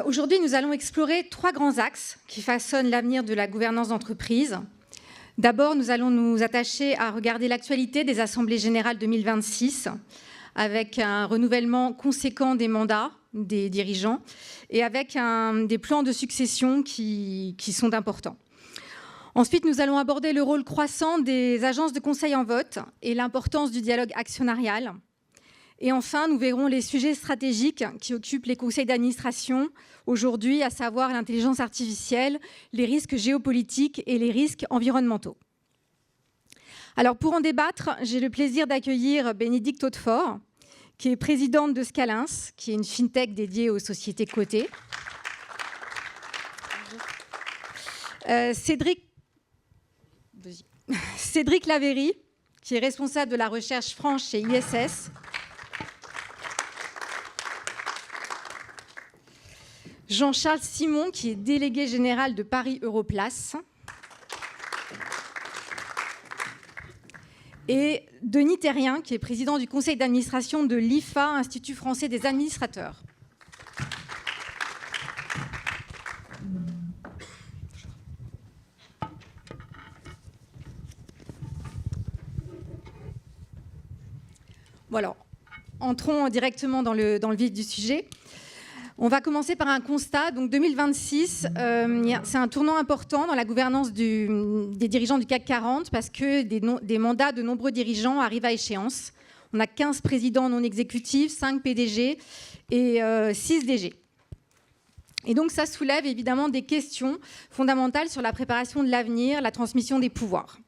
Aujourd'hui, nous allons explorer 3 grands axes qui façonnent l'avenir de la gouvernance d'entreprise. D'abord, nous allons nous attacher à regarder l'actualité des assemblées générales 2026, avec un renouvellement conséquent des mandats des dirigeants et avec des plans de succession qui sont importants. Ensuite, nous allons aborder le rôle croissant des agences de conseil en vote et l'importance du dialogue actionnarial. Et enfin, nous verrons les sujets stratégiques qui occupent les conseils d'administration aujourd'hui, à savoir l'intelligence artificielle, les risques géopolitiques et les risques environnementaux. Alors, pour en débattre, j'ai le plaisir d'accueillir Bénédicte Hautefort, qui est présidente de Scalins, qui est une fintech dédiée aux sociétés cotées. Cédric Lavéry, qui est responsable de la recherche franche chez ISS. Jean-Charles Simon, qui est délégué général de Paris Europlace. Et Denis Terrien, qui est président du conseil d'administration de l'IFA, Institut français des administrateurs. Voilà, entrons directement dans le vif du sujet. On va commencer par un constat. Donc 2026, c'est un tournant important dans la gouvernance des dirigeants du CAC 40 parce que des mandats de nombreux dirigeants arrivent à échéance. On a 15 présidents non exécutifs, 5 PDG et 6 DG. Et donc ça soulève évidemment des questions fondamentales sur la préparation de l'avenir, la transmission des pouvoirs.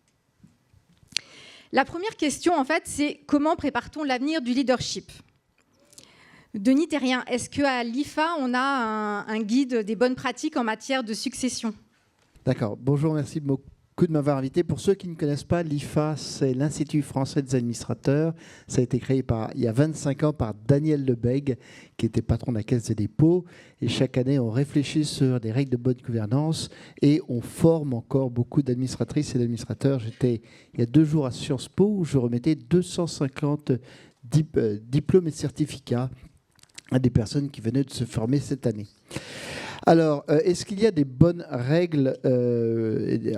La première question, en fait, c'est comment prépare-t-on l'avenir du leadership ? Denis Terrien, est-ce qu'à l'IFA, on a un guide des bonnes pratiques en matière de succession ? D'accord. Bonjour, merci beaucoup de m'avoir invité. Pour ceux qui ne connaissent pas, l'IFA, c'est l'Institut français des administrateurs. Ça a été créé il y a 25 ans par Daniel Lebègue, qui était patron de la Caisse des dépôts. Et chaque année, on réfléchit sur des règles de bonne gouvernance et on forme encore beaucoup d'administratrices et d'administrateurs. J'étais il y a 2 jours à Sciences Po où je remettais 250 diplômes et certificats à des personnes qui venaient de se former cette année. Alors, est-ce qu'il y a des bonnes règles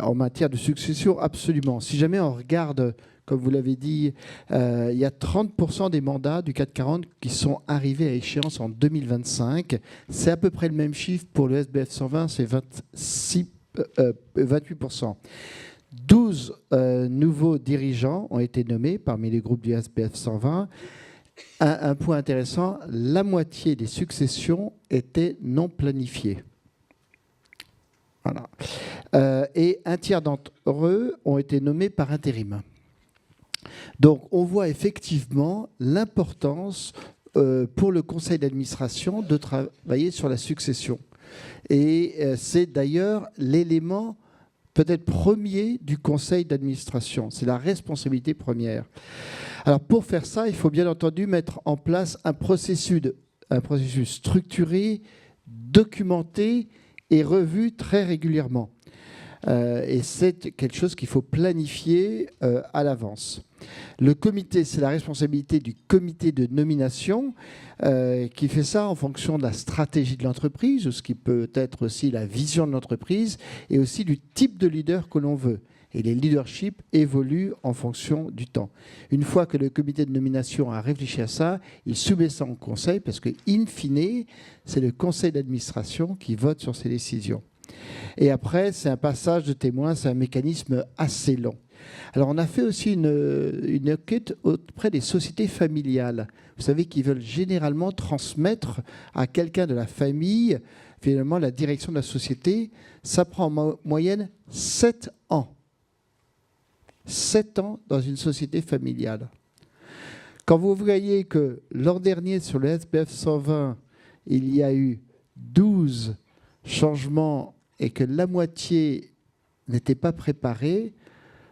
en matière de succession ? Absolument. Si jamais on regarde, comme vous l'avez dit, il y a 30% des mandats du CAC 40 qui sont arrivés à échéance en 2025. C'est à peu près le même chiffre pour le SBF 120, c'est 28%. 12 nouveaux dirigeants ont été nommés parmi les groupes du SBF 120. Un point intéressant, la moitié des successions étaient non planifiées. Voilà. Et un tiers d'entre eux ont été nommés par intérim. Donc on voit effectivement l'importance pour le conseil d'administration de travailler sur la succession. Et c'est d'ailleurs l'élément peut-être premier du conseil d'administration. C'est la responsabilité première. Alors pour faire ça, il faut bien entendu mettre en place un processus structuré, documenté et revu très régulièrement. Et c'est quelque chose qu'il faut planifier à l'avance. Le comité, c'est la responsabilité du comité de nomination qui fait ça en fonction de la stratégie de l'entreprise, ou ce qui peut être aussi la vision de l'entreprise, et aussi du type de leader que l'on veut. Et les leaderships évoluent en fonction du temps. Une fois que le comité de nomination a réfléchi à ça, il soumet ça au conseil, parce que, in fine, c'est le conseil d'administration qui vote sur ces décisions. Et après, c'est un passage de témoins, c'est un mécanisme assez long. Alors, on a fait aussi une enquête auprès des sociétés familiales. Vous savez, qui veulent généralement transmettre à quelqu'un de la famille, finalement, la direction de la société. Ça prend en moyenne 7 ans. 7 ans dans une société familiale. Quand vous voyez que l'an dernier, sur le SBF 120, il y a eu 12 changements et que la moitié n'était pas préparée,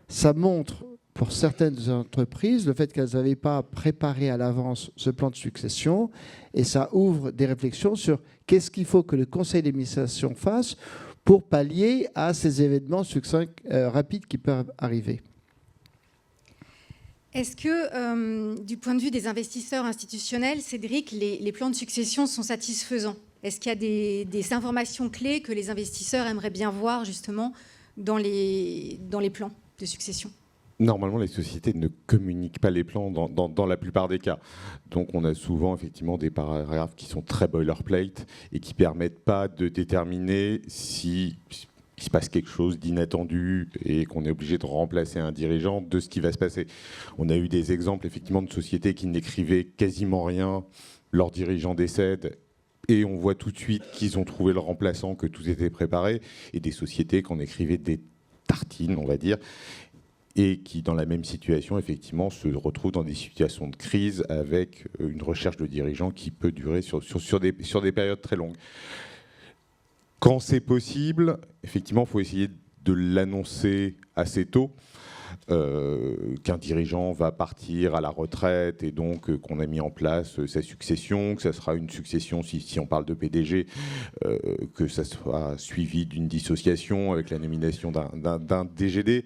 ça montre pour certaines entreprises le fait qu'elles n'avaient pas préparé à l'avance ce plan de succession, et ça ouvre des réflexions sur qu'est-ce qu'il faut que le conseil d'administration fasse pour pallier à ces événements rapides qui peuvent arriver. Est-ce que, du point de vue des investisseurs institutionnels, Cédric, les plans de succession sont satisfaisants Est-ce qu'il y a des informations clés que les investisseurs aimeraient bien voir justement dans les plans de succession ? Normalement, les sociétés ne communiquent pas les plans dans la plupart des cas. Donc, on a souvent effectivement des paragraphes qui sont très boilerplate et qui ne permettent pas de déterminer si il se passe quelque chose d'inattendu et qu'on est obligé de remplacer un dirigeant de ce qui va se passer. On a eu des exemples effectivement de sociétés qui n'écrivaient quasiment rien, leur dirigeant décède et on voit tout de suite qu'ils ont trouvé le remplaçant, que tout était préparé, et des sociétés qui en écrivaient des tartines, on va dire, et qui, dans la même situation, effectivement, se retrouvent dans des situations de crise avec une recherche de dirigeants qui peut durer sur des périodes très longues. Quand c'est possible, effectivement, il faut essayer de l'annoncer assez tôt, qu'un dirigeant va partir à la retraite et donc qu'on a mis en place sa succession, que ça sera une succession, si on parle de PDG, que ça soit suivi d'une dissociation avec la nomination d'un DGD.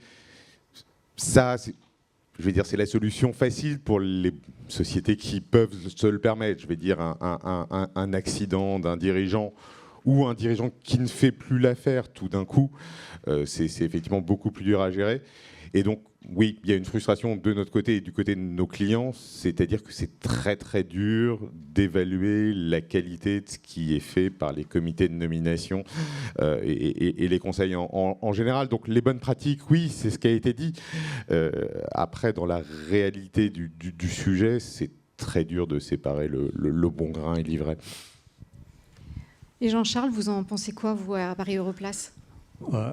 Ça, je vais dire, c'est la solution facile pour les sociétés qui peuvent se le permettre. Je vais dire un accident d'un dirigeant ou un dirigeant qui ne fait plus l'affaire tout d'un coup, c'est effectivement beaucoup plus dur à gérer. Et donc, oui, il y a une frustration de notre côté et du côté de nos clients, c'est-à-dire que c'est très très dur d'évaluer la qualité de ce qui est fait par les comités de nomination et les conseils en général. Donc les bonnes pratiques, oui, c'est ce qui a été dit. Après, dans la réalité du sujet, c'est très dur de séparer le bon grain et l'ivraie. Et Jean-Charles, vous en pensez quoi, vous, à Paris Europlace ?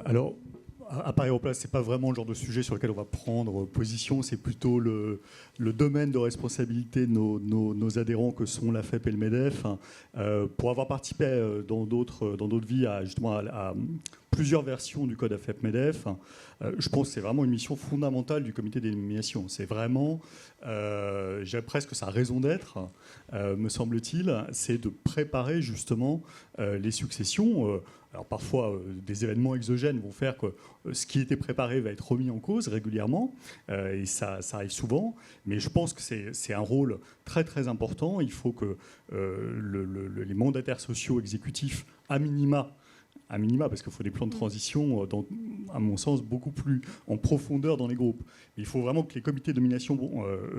Alors, à Paris Europlace, ce n'est pas vraiment le genre de sujet sur lequel on va prendre position, c'est plutôt le domaine de responsabilité de nos adhérents que sont la FEP et le MEDEF. Pour avoir participé dans d'autres vies justement à plusieurs versions du code AFEP-MEDEF, je pense que c'est vraiment une mission fondamentale du comité des nominations. C'est vraiment, j'ai presque sa raison d'être, me semble-t-il, c'est de préparer justement les successions. Alors parfois, des événements exogènes vont faire que ce qui était préparé va être remis en cause régulièrement, et ça arrive souvent, mais je pense que c'est un rôle très très important. Il faut que les mandataires sociaux exécutifs, à minima, parce qu'il faut des plans de transition, à mon sens, beaucoup plus en profondeur dans les groupes. Mais il faut vraiment que les comités de nomination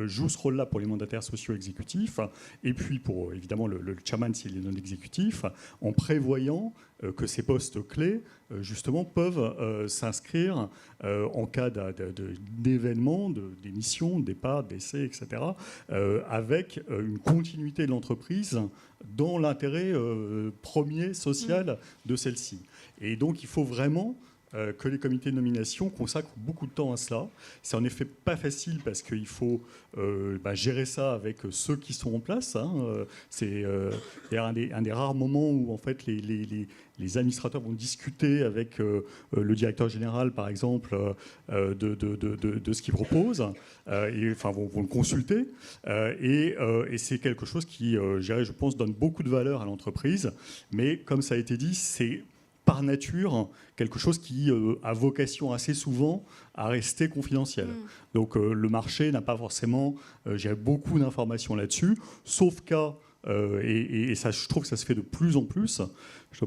jouent ce rôle-là pour les mandataires sociaux exécutifs, et puis pour évidemment le chairman s'il est non exécutif, en prévoyant que ces postes clés, justement, peuvent s'inscrire en cas d'événements, d'émissions, de départ, d'essais, etc., avec une continuité de l'entreprise dans l'intérêt premier social de celle-ci. Et donc, il faut vraiment que les comités de nomination consacrent beaucoup de temps à cela. C'est en effet pas facile parce qu'il faut gérer ça avec ceux qui sont en place. C'est un des rares moments où en fait les administrateurs vont discuter avec le directeur général, par exemple, de ce qu'il propose, et enfin vont le consulter. Et c'est quelque chose qui, je pense, donne beaucoup de valeur à l'entreprise. Mais comme ça a été dit, c'est par nature quelque chose qui a vocation assez souvent à rester confidentiel. Donc le marché n'a pas forcément beaucoup d'informations là-dessus, sauf cas, et ça, je trouve que ça se fait de plus en plus.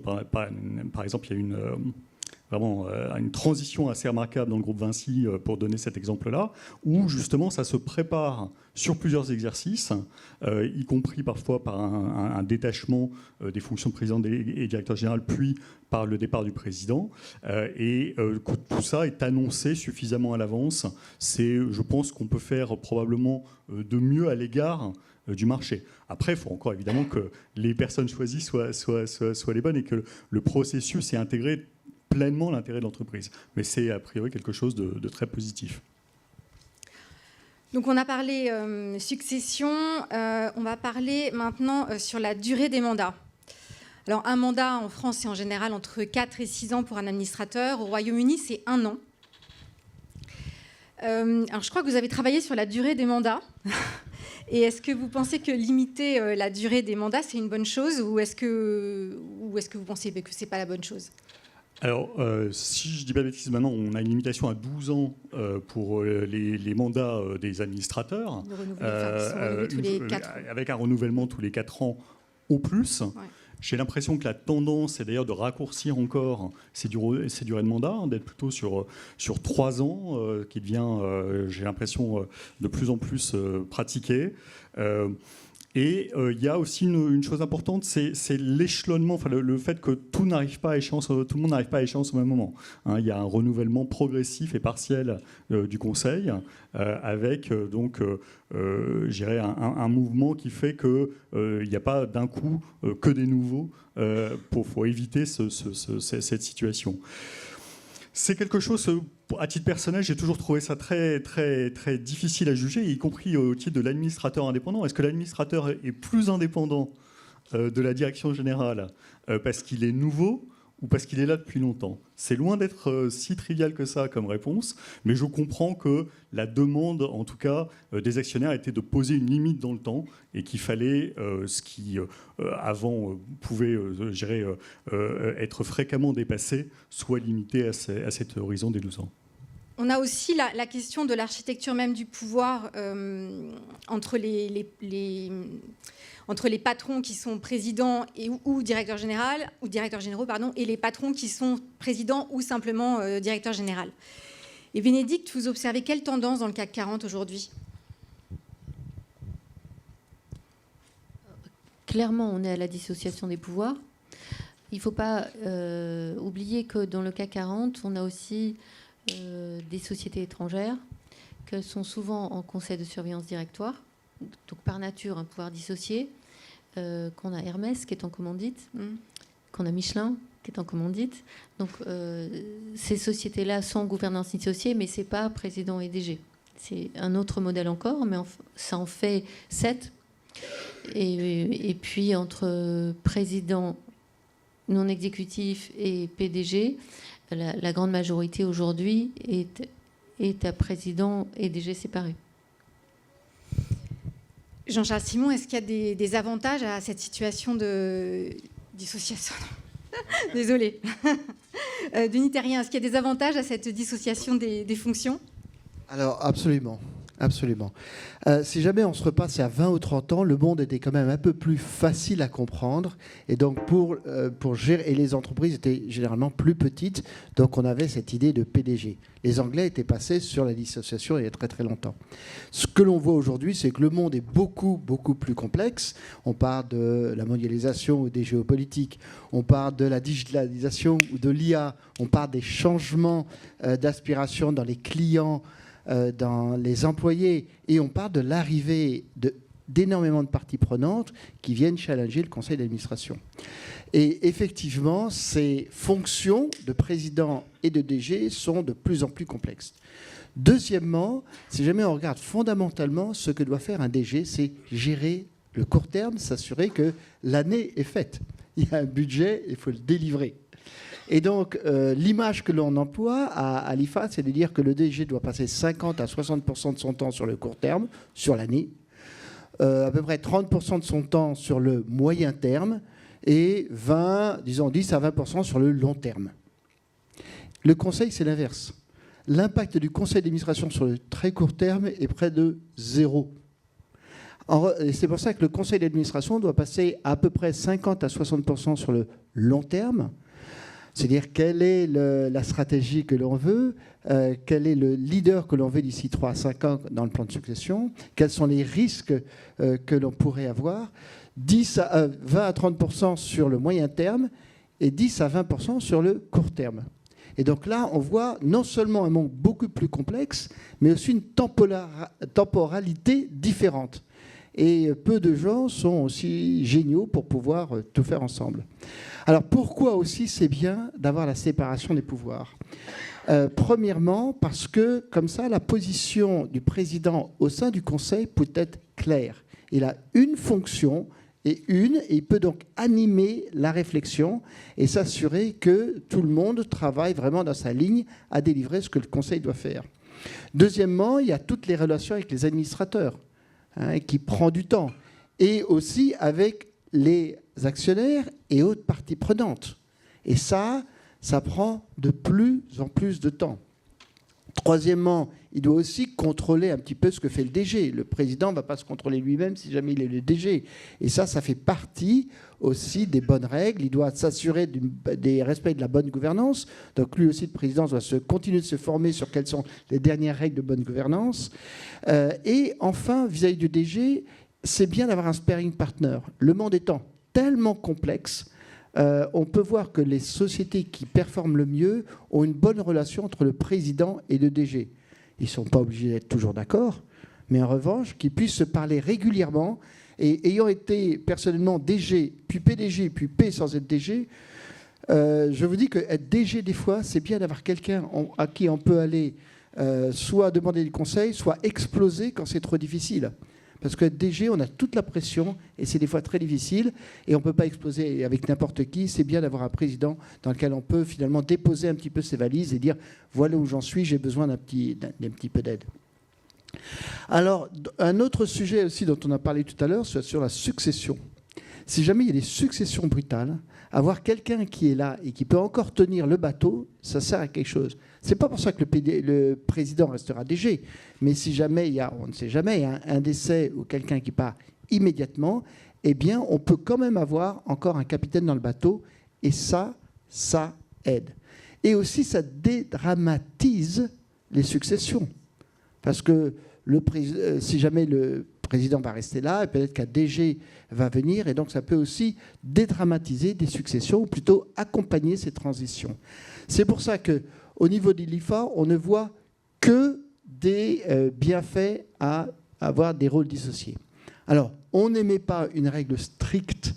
Par exemple, il y a une transition assez remarquable dans le groupe Vinci, pour donner cet exemple-là, où justement ça se prépare sur plusieurs exercices, y compris parfois par un détachement des fonctions de président et directeur général, puis par le départ du président, et que tout ça est annoncé suffisamment à l'avance. C'est, je pense, qu'on peut faire probablement de mieux à l'égard du marché. Après, il faut encore évidemment que les personnes choisies soient les bonnes et que le processus ait intégré pleinement l'intérêt de l'entreprise. Mais c'est a priori quelque chose de très positif. Donc on a parlé succession, on va parler maintenant sur la durée des mandats. Alors un mandat en France, c'est en général entre 4 et 6 ans pour un administrateur. Au Royaume-Uni, c'est 1 an. Alors je crois que vous avez travaillé sur la durée des mandats. Et est-ce que vous pensez que limiter la durée des mandats, c'est une bonne chose, ou est-ce que vous pensez que ce n'est pas la bonne chose ? Alors, si je ne dis pas de bêtises, maintenant, on a une limitation à 12 ans pour les mandats des administrateurs, tous les 4 ans. avec un renouvellement tous les 4 ans au plus. Ouais. J'ai l'impression que la tendance est d'ailleurs de raccourcir encore ces durées de mandat, d'être plutôt sur 3 ans, qui devient, j'ai l'impression, de plus en plus pratiqué. Et il y a aussi une chose importante, c'est l'échelonnement, enfin le fait que tout le monde n'arrive pas à échéance au même moment. Hein, il y a un renouvellement progressif et partiel du Conseil, avec donc, je dirais, un mouvement qui fait qu'il n'y a pas d'un coup que des nouveaux pour éviter cette situation. C'est quelque chose, à titre personnel, j'ai toujours trouvé ça très, très, très difficile à juger, y compris au titre de l'administrateur indépendant. Est-ce que l'administrateur est plus indépendant de la direction générale parce qu'il est nouveau ou parce qu'il est là depuis longtemps? C'est loin d'être si trivial que ça comme réponse, mais je comprends que la demande, en tout cas, des actionnaires était de poser une limite dans le temps et qu'il fallait ce qui, avant, pouvait être fréquemment dépassé, soit limité à cet horizon des 12 ans. On a aussi la question de l'architecture même du pouvoir entre les patrons qui sont présidents ou directeurs généraux, et les patrons qui sont présidents ou simplement directeurs généraux. Et Bénédicte, vous observez quelle tendance dans le CAC 40 aujourd'hui? Clairement, on est à la dissociation des pouvoirs. Il ne faut pas oublier que dans le CAC 40, on a aussi des sociétés étrangères qui sont souvent en conseil de surveillance directoire, donc par nature un pouvoir dissocié, qu'on a Hermès qui est en commandite, qu'on a Michelin qui est en commandite. Donc ces sociétés-là sont en gouvernance dissociée, mais ce n'est pas président et DG. C'est un autre modèle encore, mais ça en fait 7. Et puis entre président non exécutif et PDG, la grande majorité aujourd'hui est à président et DG séparés. Jean-Charles Simon, est-ce qu'il y a des avantages à cette situation de dissociation? Désolée. Denis Terrien, est-ce qu'il y a des avantages à cette dissociation des fonctions? Alors, absolument. Absolument. Si jamais on se repasse à 20 ou 30 ans, le monde était quand même un peu plus facile à comprendre. Et donc, pour gérer, et les entreprises étaient généralement plus petites. Donc, on avait cette idée de PDG. Les Anglais étaient passés sur la dissociation il y a très, très longtemps. Ce que l'on voit aujourd'hui, c'est que le monde est beaucoup, beaucoup plus complexe. On parle de la mondialisation ou des géopolitiques. On parle de la digitalisation ou de l'IA. On parle des changements d'aspiration dans les clients, dans les employés, et on parle de l'arrivée d'énormément de parties prenantes qui viennent challenger le conseil d'administration. Et effectivement, ces fonctions de président et de DG sont de plus en plus complexes. Deuxièmement, si jamais on regarde fondamentalement, ce que doit faire un DG, c'est gérer le court terme, s'assurer que l'année est faite. Il y a un budget, il faut le délivrer. Et donc, l'image que l'on emploie à l'IFA, c'est de dire que le DG doit passer 50 à 60% de son temps sur le court terme, sur l'année, à peu près 30% de son temps sur le moyen terme et 10 à 20% sur le long terme. Le conseil, c'est l'inverse. L'impact du conseil d'administration sur le très court terme est près de 0. C'est pour ça que le conseil d'administration doit passer à peu près 50 à 60% sur le long terme. C'est-à-dire quelle est la stratégie que l'on veut, quel est le leader que l'on veut d'ici 3 à 5 ans dans le plan de succession, quels sont les risques que l'on pourrait avoir, 20 à 30% sur le moyen terme et 10 à 20% sur le court terme. Et donc là, on voit non seulement un monde beaucoup plus complexe, mais aussi une temporalité différente. Et peu de gens sont aussi géniaux pour pouvoir tout faire ensemble. Alors pourquoi aussi c'est bien d'avoir la séparation des pouvoirs? Premièrement, parce que comme ça, la position du président au sein du Conseil peut être claire. Il a une fonction et il peut donc animer la réflexion et s'assurer que tout le monde travaille vraiment dans sa ligne à délivrer ce que le Conseil doit faire. Deuxièmement, il y a toutes les relations avec les administrateurs, qui prend du temps, et aussi avec les actionnaires et autres parties prenantes. Et ça prend de plus en plus de temps. Troisièmement, il doit aussi contrôler un petit peu ce que fait le DG. Le président ne va pas se contrôler lui-même si jamais il est le DG. Et ça fait partie aussi des bonnes règles. Il doit s'assurer des respects de la bonne gouvernance. Donc lui aussi, le président doit continuer de se former sur quelles sont les dernières règles de bonne gouvernance. Et enfin, vis-à-vis du DG, c'est bien d'avoir un sparring partner. Le monde étant tellement complexe, on peut voir que les sociétés qui performent le mieux ont une bonne relation entre le président et le DG. Ils ne sont pas obligés d'être toujours d'accord, mais en revanche, qu'ils puissent se parler régulièrement. Et ayant été personnellement DG, puis PDG, puis P sans être DG, je vous dis qu'être DG, des fois, c'est bien d'avoir quelqu'un à qui on peut aller soit demander des conseils, soit exploser quand c'est trop difficile. Parce que DG, on a toute la pression et c'est des fois très difficile et on ne peut pas exploser avec n'importe qui. C'est bien d'avoir un président dans lequel on peut finalement déposer un petit peu ses valises et dire voilà où j'en suis, j'ai besoin d'un petit peu d'aide. Alors, un autre sujet aussi dont on a parlé tout à l'heure, c'est sur la succession. Si jamais il y a des successions brutales, avoir quelqu'un qui est là et qui peut encore tenir le bateau, ça sert à quelque chose. C'est pas pour ça que le président restera DG, mais si jamais il y a, on ne sait jamais, un décès ou quelqu'un qui part immédiatement, eh bien, on peut quand même avoir encore un capitaine dans le bateau, et ça aide. Et aussi, ça dédramatise les successions. Parce que si jamais le président va rester là, et peut-être qu'un DG va venir, et donc ça peut aussi dédramatiser des successions, ou plutôt accompagner ces transitions. C'est pour ça qu'au niveau de l'IFA, on ne voit que des bienfaits à avoir des rôles dissociés. Alors, on n'émet pas une règle stricte.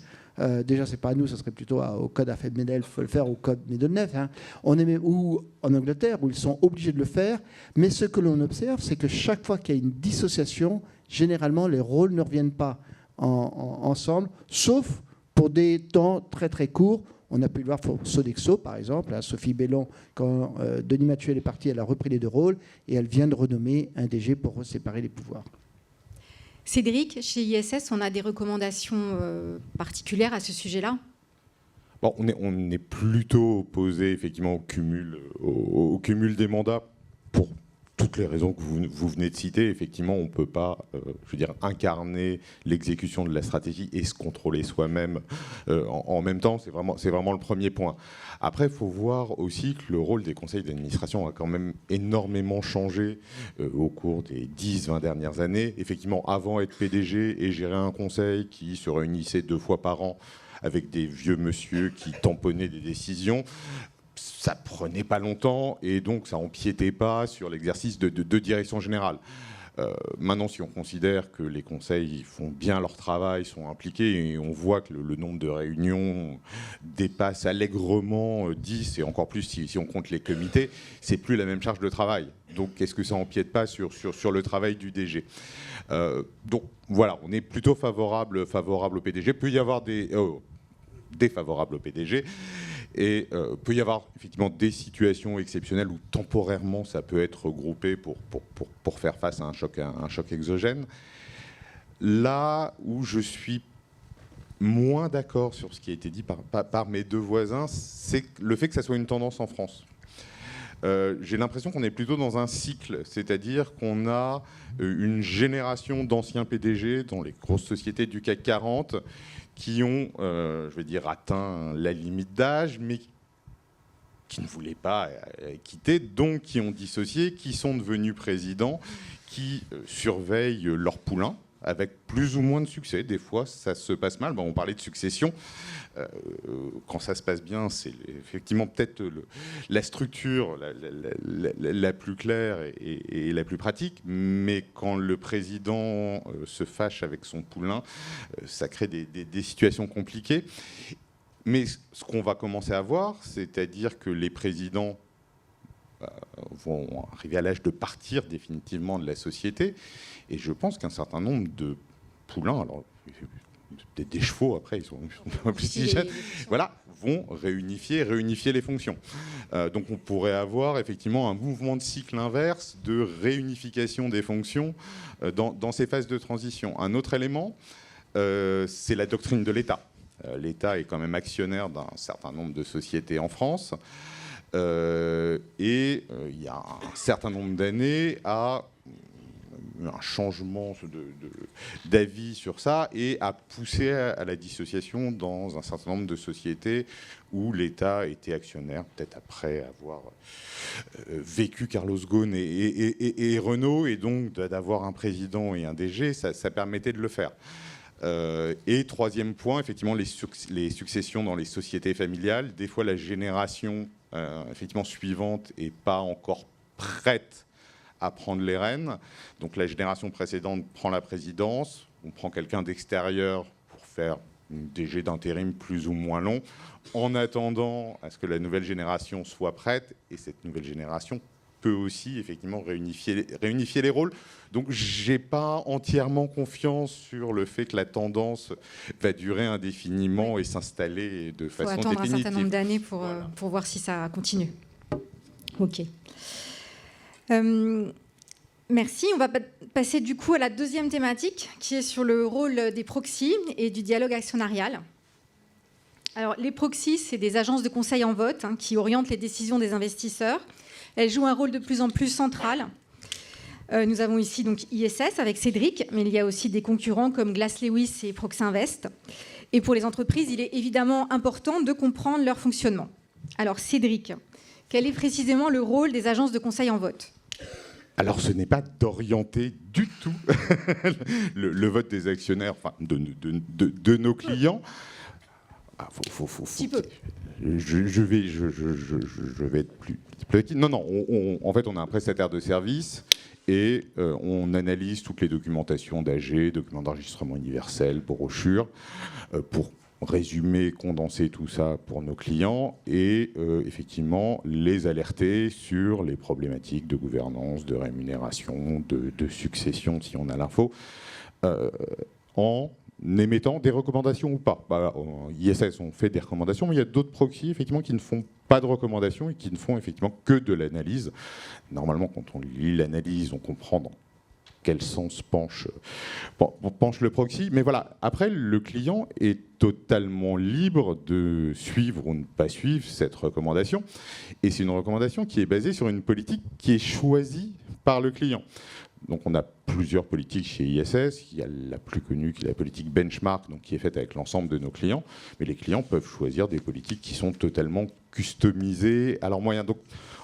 Déjà, ce n'est pas à nous, ce serait plutôt au code AFEP-MEDEF, il faut le faire au code MEDEF, hein. Ou en Angleterre, où ils sont obligés de le faire. Mais ce que l'on observe, c'est que chaque fois qu'il y a une dissociation, généralement, les rôles ne reviennent pas ensemble, sauf pour des temps très très courts. On a pu le voir pour Sodexo, par exemple. Sophie Bellon, quand Denis Mathuel est parti, elle a repris les deux rôles et elle vient de renommer un DG pour séparer les pouvoirs. Cédric, chez ISS, on a des recommandations particulières à ce sujet-là ? Bon, on est plutôt opposé effectivement au cumul des mandats pour toutes les raisons que vous venez de citer. Effectivement, on ne peut pas, incarner l'exécution de la stratégie et se contrôler soi-même en même temps. C'est vraiment le premier point. Après, il faut voir aussi que le rôle des conseils d'administration a quand même énormément changé au cours des 10-20 dernières années. Effectivement, avant être PDG et gérer un conseil qui se réunissait 2 fois par an avec des vieux monsieur qui tamponnaient des décisions, ça prenait pas longtemps et donc ça empiétait pas sur l'exercice de direction générale. Maintenant, si on considère que les conseils font bien leur travail, sont impliqués, et on voit que le nombre de réunions dépasse allègrement 10, et encore plus si on compte les comités, c'est plus la même charge de travail. Donc, est-ce que ça empiète pas sur le travail du DG ? Donc, voilà, on est plutôt favorable au PDG. Peut y avoir des défavorables au PDG. Et peut y avoir effectivement des situations exceptionnelles où temporairement ça peut être regroupé pour faire face à un choc exogène. Là où je suis moins d'accord sur ce qui a été dit par mes deux voisins, c'est le fait que ça soit une tendance en France. J'ai l'impression qu'on est plutôt dans un cycle, c'est-à-dire qu'on a une génération d'anciens PDG dans les grosses sociétés du CAC 40 qui ont, atteint la limite d'âge, mais qui ne voulaient pas quitter, donc qui ont dissocié, qui sont devenus présidents, qui surveillent leur poulain, avec plus ou moins de succès. Des fois, ça se passe mal. Bon, on parlait de succession. Quand ça se passe bien, c'est effectivement peut-être la structure la plus claire et la plus pratique. Mais quand le président se fâche avec son poulain, ça crée des situations compliquées. Mais ce qu'on va commencer à voir, c'est-à-dire que les présidents vont arriver à l'âge de partir définitivement de la société. Et je pense qu'un certain nombre de poulains, alors des chevaux après, ils sont plus si jeunes, voilà, vont réunifier les fonctions. Donc on pourrait avoir effectivement un mouvement de cycle inverse de réunification des fonctions dans ces phases de transition. Un autre élément, c'est la doctrine de l'État. L'État est quand même actionnaire d'un certain nombre de sociétés en France. Il y a un certain nombre d'années à un changement d'avis sur ça et a poussé à la dissociation dans un certain nombre de sociétés où l'État était actionnaire, peut-être après avoir vécu Carlos Ghosn et Renault, et donc d'avoir un président et un DG, ça permettait de le faire. Et troisième point, effectivement, les successions dans les sociétés familiales. Des fois, la génération effectivement suivante n'est pas encore prête à prendre les rênes. Donc la génération précédente prend la présidence, on prend quelqu'un d'extérieur pour faire une DG d'intérim plus ou moins long, en attendant à ce que la nouvelle génération soit prête, et cette nouvelle génération peut aussi effectivement réunifier les rôles. Donc j'ai pas entièrement confiance sur le fait que la tendance va durer indéfiniment et s'installer de façon définitive. Il faut attendre un certain nombre d'années pour voir si ça continue. Ok. Merci. On va passer du coup à la deuxième thématique qui est sur le rôle des proxys et du dialogue actionnarial. Alors, les proxys, c'est des agences de conseil en vote qui orientent les décisions des investisseurs. Elles jouent un rôle de plus en plus central. Nous avons ici donc ISS avec Cédric, mais il y a aussi des concurrents comme Glass Lewis et Proxinvest. Et pour les entreprises, il est évidemment important de comprendre leur fonctionnement. Alors, Cédric, quel est précisément le rôle des agences de conseil en vote ? Alors, ce n'est pas d'orienter du tout le vote des actionnaires, enfin, de nos clients. Petit peu. Je vais être plus petit. Non, en fait, on a un prestataire de service et on analyse toutes les documentations d'AG, documents d'enregistrement universel, brochures, pour résumer, condenser tout ça pour nos clients et effectivement les alerter sur les problématiques de gouvernance, de rémunération, de succession si on a l'info, en émettant des recommandations ou pas. ISS, on fait des recommandations, mais il y a d'autres proxys effectivement qui ne font pas de recommandations et qui ne font effectivement que de l'analyse. Normalement, quand on lit l'analyse, on comprend dans quel sens penche le proxy. Mais voilà, après, le client est totalement libre de suivre ou ne pas suivre cette recommandation. Et c'est une recommandation qui est basée sur une politique qui est choisie par le client. Donc on a plusieurs politiques chez ISS. Il y a la plus connue qui est la politique benchmark, donc qui est faite avec l'ensemble de nos clients. Mais les clients peuvent choisir des politiques qui sont totalement customisées à leurs moyens. Donc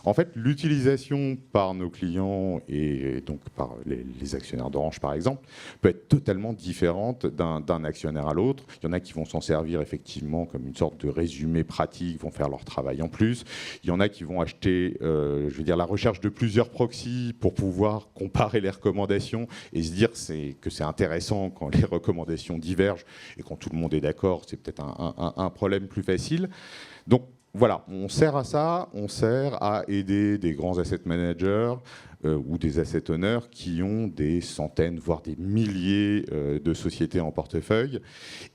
en fait, l'utilisation par nos clients et donc par les actionnaires d'Orange par exemple peut être totalement différente d'un actionnaire à l'autre. Il y en a qui vont s'en servir effectivement comme une sorte de résumé pratique, vont faire leur travail en plus. Il y en a qui vont acheter, la recherche de plusieurs proxys pour pouvoir comparer les recommandations et se dire que c'est intéressant quand les recommandations divergent et quand tout le monde est d'accord, c'est peut-être un problème plus facile. Donc voilà, on sert à ça, on sert à aider des grands asset managers ou des asset owners qui ont des centaines, voire des milliers de sociétés en portefeuille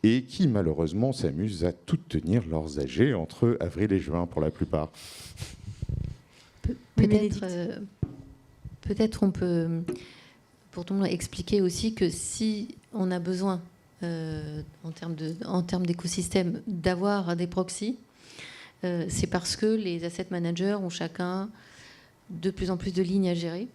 et qui malheureusement s'amusent à toutes tenir leurs AG entre avril et juin pour la plupart. Peut-être on peut, pour tout le monde, expliquer aussi que si on a besoin, en termes d'écosystème, d'avoir des proxys, c'est parce que les asset managers ont chacun de plus en plus de lignes à gérer.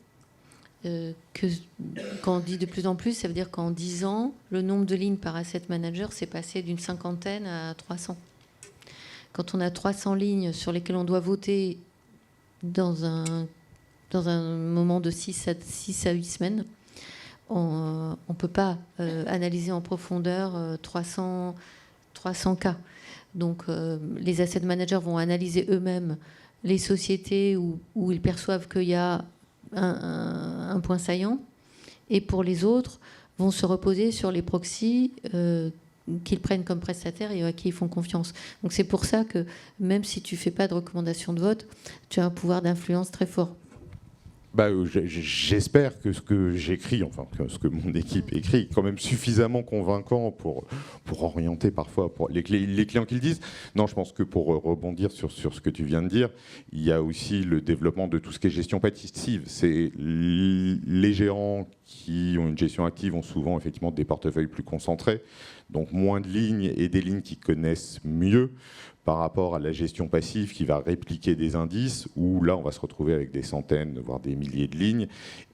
Quand on dit de plus en plus, ça veut dire qu'en 10 ans, le nombre de lignes par asset manager s'est passé d'une 50aine à 300. Quand on a 300 lignes sur lesquelles on doit voter dans un moment de 6 à 8 semaines, on ne peut pas analyser en profondeur 300 cas. Donc les asset managers vont analyser eux-mêmes les sociétés où ils perçoivent qu'il y a un point saillant, et pour les autres vont se reposer sur les proxys qu'ils prennent comme prestataires et à qui ils font confiance. Donc c'est pour ça que même si tu ne fais pas de recommandation de vote, tu as un pouvoir d'influence très fort. J'espère que ce que j'écris, enfin que ce que mon équipe écrit, est quand même suffisamment convaincant pour orienter parfois pour les clients qui le disent. Non, je pense que pour rebondir sur ce que tu viens de dire, il y a aussi le développement de tout ce qui est gestion passive. C'est les gérants qui ont une gestion active ont souvent effectivement des portefeuilles plus concentrés, donc moins de lignes et des lignes qu'ils connaissent mieux par rapport à la gestion passive qui va répliquer des indices, où là on va se retrouver avec des centaines, voire des milliers de lignes,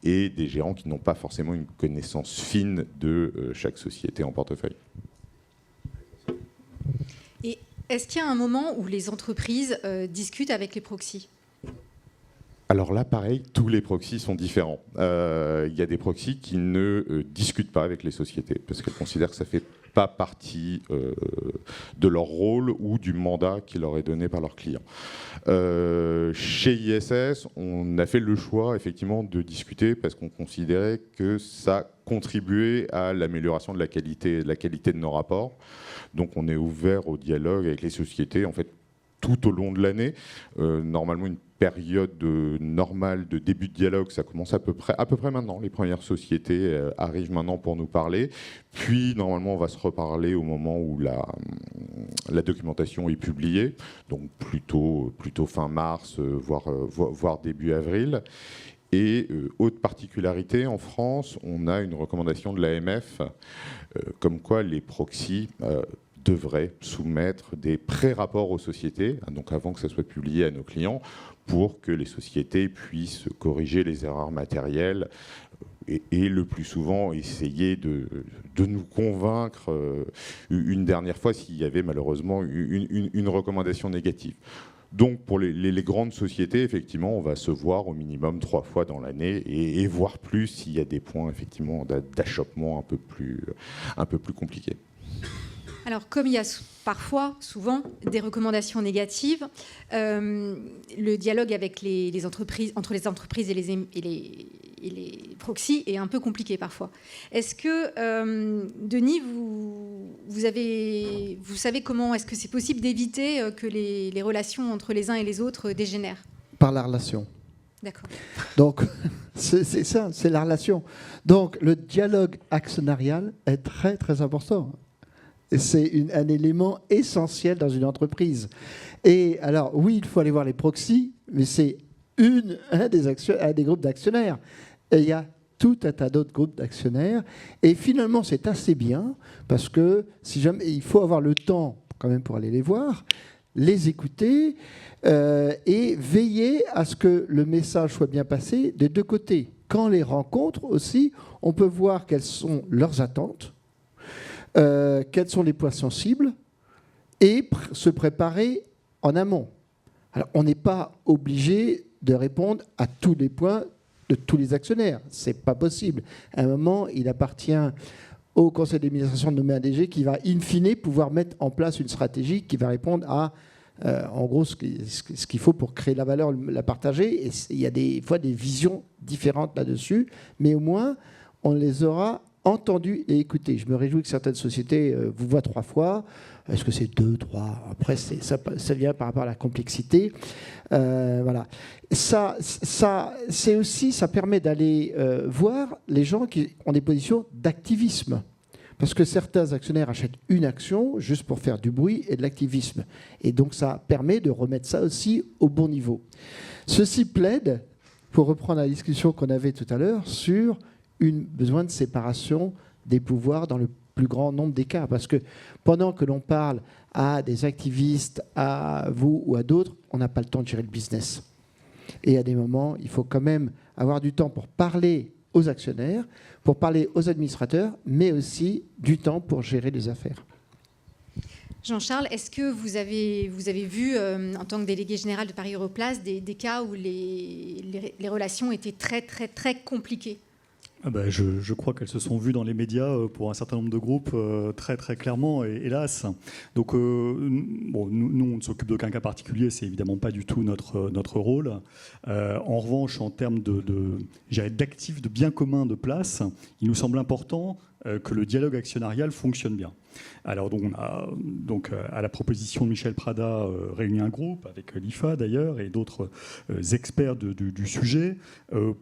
et des gérants qui n'ont pas forcément une connaissance fine de chaque société en portefeuille. Et est-ce qu'il y a un moment où les entreprises discutent avec les proxys ? Alors là, pareil, tous les proxys sont différents. Il y a des proxys qui ne discutent pas avec les sociétés, parce qu'elles considèrent que ça ne fait pas partie de leur rôle ou du mandat qui leur est donné par leurs clients. Chez ISS, on a fait le choix effectivement de discuter parce qu'on considérait que ça contribuait à l'amélioration de la qualité de nos rapports. Donc on est ouvert au dialogue avec les sociétés en fait tout au long de l'année. Normalement, une période normale de début de dialogue, ça commence à peu près maintenant. Les premières sociétés arrivent maintenant pour nous parler. Puis, normalement, on va se reparler au moment où la documentation est publiée, donc plutôt fin mars, voire début avril. Et autre particularité, en France, on a une recommandation de l'AMF, comme quoi les proxys devraient soumettre des pré-rapports aux sociétés, donc avant que ça soit publié à nos clients, pour que les sociétés puissent corriger les erreurs matérielles et le plus souvent essayer de nous convaincre une dernière fois s'il y avait malheureusement une recommandation négative. Donc pour les grandes sociétés, effectivement, on va se voir au minimum 3 fois dans l'année et voir plus s'il y a des points effectivement d'achoppement un peu plus compliqués. Alors, comme il y a parfois, souvent, des recommandations négatives, le dialogue avec les entreprises, entre les entreprises et les proxys est un peu compliqué parfois. Est-ce que, Denis, vous savez comment est-ce que c'est possible d'éviter que les relations entre les uns et les autres dégénèrent ? Par la relation. D'accord. Donc, c'est ça, c'est la relation. Donc, le dialogue actionnarial est très, très important. C'est un élément essentiel dans une entreprise. Et alors, oui, il faut aller voir les proxys, mais c'est un des groupes d'actionnaires. Et il y a tout un tas d'autres groupes d'actionnaires. Et finalement, c'est assez bien, parce que si jamais, il faut avoir le temps quand même pour aller les voir, les écouter et veiller à ce que le message soit bien passé des deux côtés. Quand on les rencontre aussi, on peut voir quelles sont leurs attentes, quels sont les points sensibles et se préparer en amont. Alors, on n'est pas obligé de répondre à tous les points de tous les actionnaires. Ce n'est pas possible. À un moment, il appartient au conseil d'administration de nommer un DG qui va, in fine, pouvoir mettre en place une stratégie qui va répondre à, en gros, ce qu'il faut pour créer la valeur, la partager. Et il y a des fois des visions différentes là-dessus, mais au moins, on les aura entendu et écouté. Je me réjouis que certaines sociétés vous voient 3 fois. Est-ce que c'est 2, 3 ? Après, ça vient par rapport à la complexité. Voilà. Ça permet d'aller voir les gens qui ont des positions d'activisme. Parce que certains actionnaires achètent une action juste pour faire du bruit et de l'activisme. Et donc, ça permet de remettre ça aussi au bon niveau. Ceci plaide, pour reprendre la discussion qu'on avait tout à l'heure, sur besoin de séparation des pouvoirs dans le plus grand nombre des cas. Parce que pendant que l'on parle à des activistes, à vous ou à d'autres, on n'a pas le temps de gérer le business. Et à des moments, il faut quand même avoir du temps pour parler aux actionnaires, pour parler aux administrateurs, mais aussi du temps pour gérer les affaires. Jean-Charles, est-ce que vous avez vu, en tant que délégué général de Paris Europlace, des cas où les relations étaient très, très, très compliquées ? Je crois qu'elles se sont vues dans les médias pour un certain nombre de groupes très très clairement, hélas. Donc nous on ne s'occupe d'aucun cas particulier, c'est évidemment pas du tout notre rôle. En revanche, en termes d'actifs de biens communs de place, il nous semble important que le dialogue actionnarial fonctionne bien. Alors donc, on a à la proposition de Michel Prada réuni un groupe avec l'IFA d'ailleurs et d'autres experts du sujet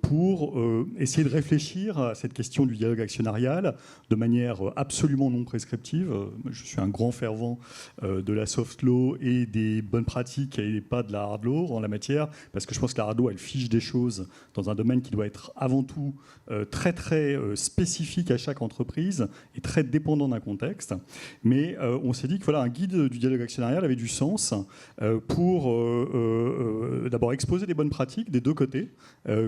pour essayer de réfléchir à cette question du dialogue actionnarial de manière absolument non prescriptive. Je suis un grand fervent de la soft law et des bonnes pratiques et pas de la hard law en la matière, parce que je pense que la hard law elle fiche des choses dans un domaine qui doit être avant tout très très spécifique à chaque entreprise et très dépendant d'un contexte. Mais on s'est dit que voilà, un guide du dialogue actionnarial avait du sens pour d'abord exposer les bonnes pratiques des deux côtés,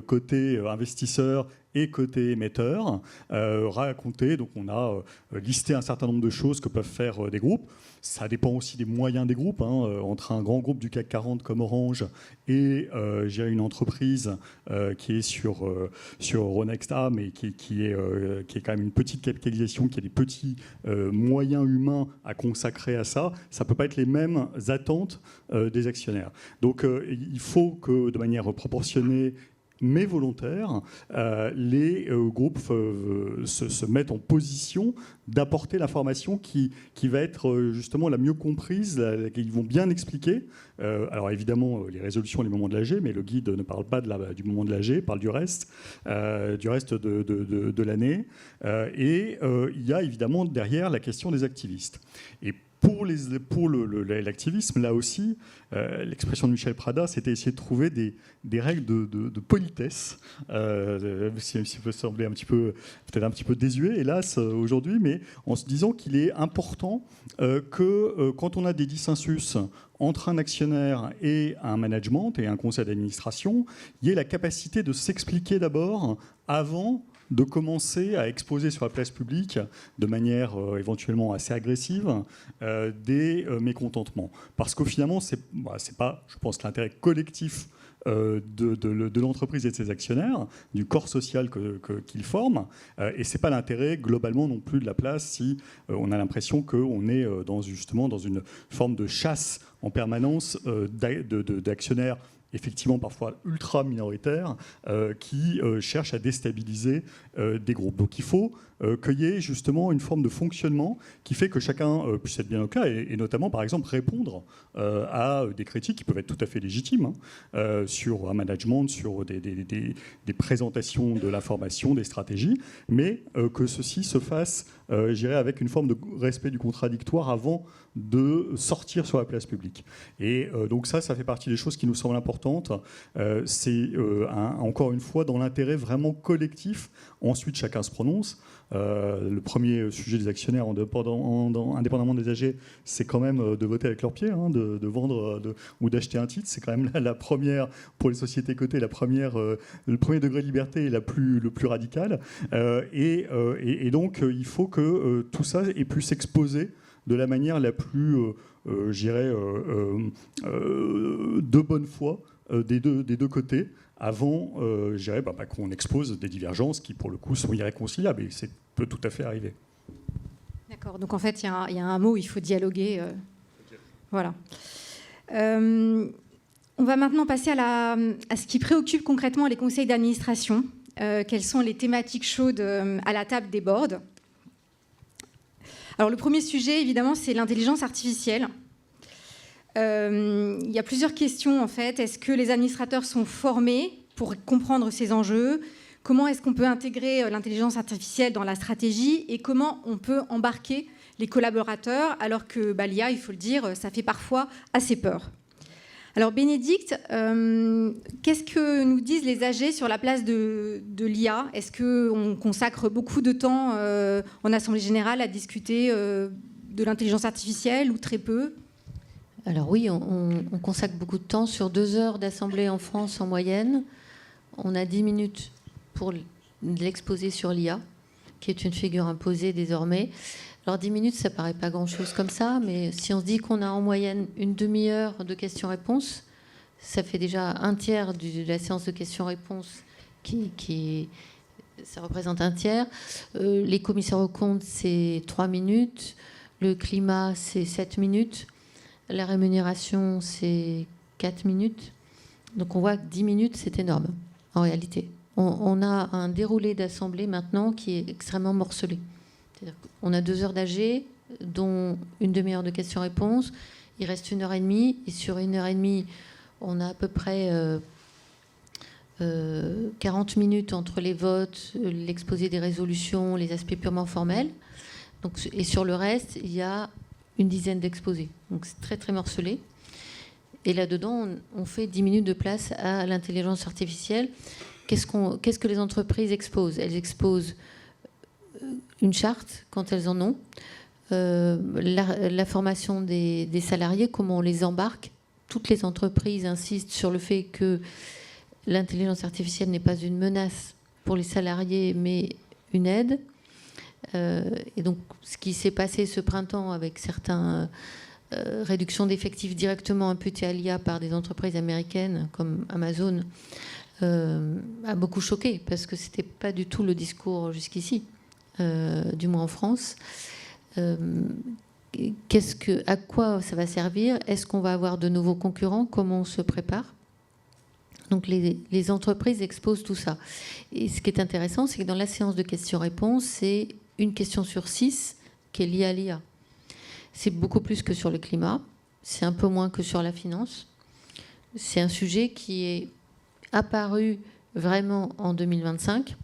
côté investisseur et côté émetteur, raconter, donc on a listé un certain nombre de choses que peuvent faire des groupes. Ça dépend aussi des moyens des groupes, entre un grand groupe du CAC 40 comme Orange et j'ai une entreprise qui est sur Euronext A, mais qui est quand même une petite capitalisation, qui a des petits moyens humains à consacrer à ça, ça ne peut pas être les mêmes attentes des actionnaires. Donc il faut que de manière proportionnée mais volontaire, les groupes se mettent en position d'apporter l'information qui va être justement la mieux comprise, qu'ils vont bien expliquer. Alors évidemment, les résolutions, les moments de l'AG, mais le guide ne parle pas du moment de l'AG, parle du reste de l'année. Et il y a évidemment derrière la question des activistes. Et pour l'activisme, là aussi, l'expression de Michel Prada, c'était essayer de trouver des règles de politesse, si ça peut sembler peut-être un petit peu désuet, hélas, aujourd'hui, mais en se disant qu'il est important que quand on a des dissensus entre un actionnaire et un management et un conseil d'administration, il y ait la capacité de s'expliquer d'abord avant de commencer à exposer sur la place publique de manière éventuellement assez agressive des mécontentements. Parce que finalement, c'est pas, je pense, l'intérêt collectif de l'entreprise et de ses actionnaires, du corps social qu'ils forment, et c'est pas l'intérêt globalement non plus de la place si on a l'impression qu'on est justement dans une forme de chasse en permanence d'actionnaires effectivement parfois ultra minoritaires, qui cherchent à déstabiliser des groupes. Donc il faut qu'il y ait justement une forme de fonctionnement qui fait que chacun puisse être bien au cas, et notamment par exemple répondre à des critiques qui peuvent être tout à fait légitimes sur un management, sur des présentations de l'information, des stratégies, mais que ceci se fasse, je dirais, avec une forme de respect du contradictoire avant de sortir sur la place publique. Et donc ça fait partie des choses qui nous semblent importantes. C'est encore une fois dans l'intérêt vraiment collectif. Ensuite, chacun se prononce. Le premier sujet des actionnaires indépendamment des AG, c'est quand même de voter avec leurs pieds, de vendre ou d'acheter un titre. C'est quand même la première, pour les sociétés cotées, le premier degré de liberté est le plus radical. Et donc, il faut que tout ça ait pu s'exposer de la manière la plus, je dirais, de bonne foi des deux côtés, avant je dirais, qu'on expose des divergences qui, pour le coup, sont irréconciliables. Et ça peut tout à fait arriver. D'accord. Donc, en fait, il y a un mot, il faut dialoguer. Voilà. On va maintenant passer à ce qui préoccupe concrètement les conseils d'administration. Quelles sont les thématiques chaudes à la table des boards ? Alors, le premier sujet, évidemment, c'est l'intelligence artificielle. Il y a plusieurs questions, en fait. Est-ce que les administrateurs sont formés pour comprendre ces enjeux ? Comment est-ce qu'on peut intégrer l'intelligence artificielle dans la stratégie ? Et comment on peut embarquer les collaborateurs, alors que l'IA, il faut le dire, ça fait parfois assez peur. Alors, Bénédicte, qu'est-ce que nous disent les AG sur la place de l'IA ? Est-ce qu'on consacre beaucoup de temps en Assemblée Générale à discuter de l'intelligence artificielle ou très peu ? Alors oui, on consacre beaucoup de temps. Sur 2 heures d'Assemblée en France en moyenne, on a 10 minutes pour l'exposer sur l'IA, qui est une figure imposée désormais. Alors 10 minutes, ça paraît pas grand-chose comme ça, mais si on se dit qu'on a en moyenne une demi-heure de questions-réponses, ça fait déjà un tiers de la séance de questions-réponses ça représente un tiers. Les commissaires aux comptes, c'est 3 minutes. Le climat, c'est 7 minutes. La rémunération, c'est 4 minutes. Donc on voit que 10 minutes, c'est énorme, en réalité. On a un déroulé d'assemblée maintenant qui est extrêmement morcelé. On a 2 heures d'AG, dont une demi-heure de questions-réponses. Il reste 1h30. Et sur 1h30, on a à peu près 40 minutes entre les votes, l'exposé des résolutions, les aspects purement formels. Donc, et sur le reste, il y a une dizaine d'exposés. Donc c'est très très morcelé. Et là-dedans, on fait 10 minutes de place à l'intelligence artificielle. Qu'est-ce que les entreprises exposent? Elles exposent une charte, quand elles en ont, la formation des salariés, comment on les embarque. Toutes les entreprises insistent sur le fait que l'intelligence artificielle n'est pas une menace pour les salariés, mais une aide. Et donc, ce qui s'est passé ce printemps avec certaines réductions d'effectifs directement imputées à l'IA par des entreprises américaines comme Amazon a beaucoup choqué, parce que ce n'était pas du tout le discours jusqu'ici, du moins en France. À quoi ça va servir? Est-ce qu'on va avoir de nouveaux concurrents? Comment on se prépare? Donc les entreprises exposent tout ça. Et ce qui est intéressant, c'est que dans la séance de questions-réponses, c'est une question sur 6 qui est liée à l'IA. C'est beaucoup plus que sur le climat, c'est un peu moins que sur la finance. C'est un sujet qui est apparu vraiment en 2025,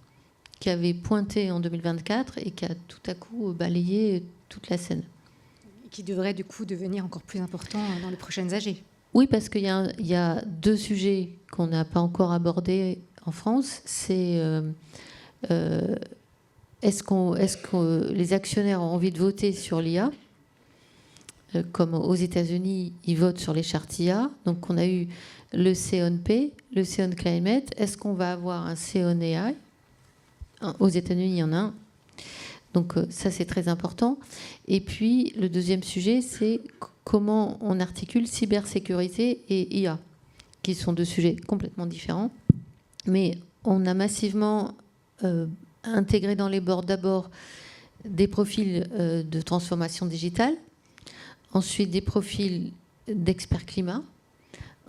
qui avait pointé en 2024 et qui a tout à coup balayé toute la scène. Qui devrait du coup devenir encore plus important dans les prochaines AG. Oui, parce qu'il y a 2 sujets qu'on n'a pas encore abordés en France. C'est est-ce que les actionnaires ont envie de voter sur l'IA? Comme aux États-Unis, ils votent sur les chartes IA. Donc on a eu le C-on-P, le C-on-Climate. Est-ce qu'on va avoir un C-on-AI? Aux États-Unis, il y en a un. Donc ça, c'est très important. Et puis, le deuxième sujet, c'est comment on articule cybersécurité et IA, qui sont 2 sujets complètement différents. Mais on a massivement intégré dans les boards d'abord des profils de transformation digitale, ensuite des profils d'experts climat,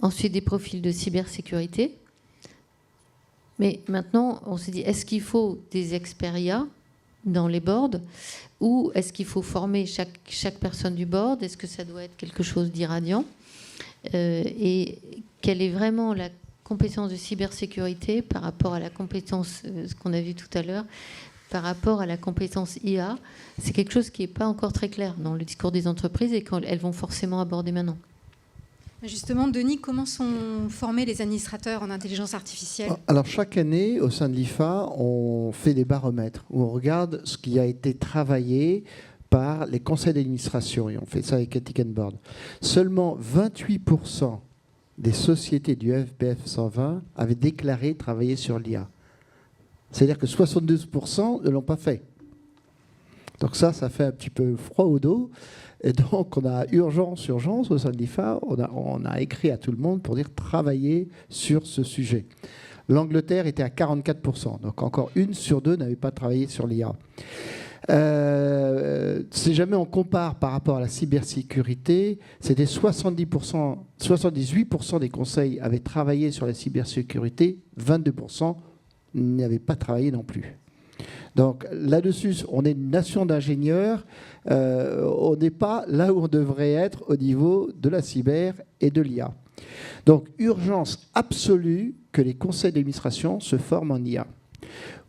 ensuite des profils de cybersécurité. Mais maintenant, on s'est dit, est-ce qu'il faut des experts IA dans les boards, ou est-ce qu'il faut former chaque personne du board? Est-ce que ça doit être quelque chose d'irradiant? Et quelle est vraiment la compétence de cybersécurité par rapport à la compétence, ce qu'on a vu tout à l'heure, par rapport à la compétence IA? C'est quelque chose qui n'est pas encore très clair dans le discours des entreprises et qu'elles vont forcément aborder maintenant. Justement, Denis, comment sont formés les administrateurs en intelligence artificielle? Alors, chaque année, au sein de l'IFA, on fait des baromètres où on regarde ce qui a été travaillé par les conseils d'administration. Et on fait ça avec Ethic & Board. Seulement 28% des sociétés du FBF 120 avaient déclaré travailler sur l'IA. C'est-à-dire que 72% ne l'ont pas fait. Donc ça fait un petit peu froid au dos. Et donc, on a urgence au sein de l'IFA. On a écrit à tout le monde pour dire travailler sur ce sujet. L'Angleterre était à 44%. Donc, encore 1 sur 2 n'avait pas travaillé sur l'IA. Si jamais on compare par rapport à la cybersécurité, c'était 78% des conseils avaient travaillé sur la cybersécurité, 22% n'avaient pas travaillé non plus. Donc là-dessus, on est une nation d'ingénieurs, on n'est pas là où on devrait être au niveau de la cyber et de l'IA. Donc urgence absolue que les conseils d'administration se forment en IA.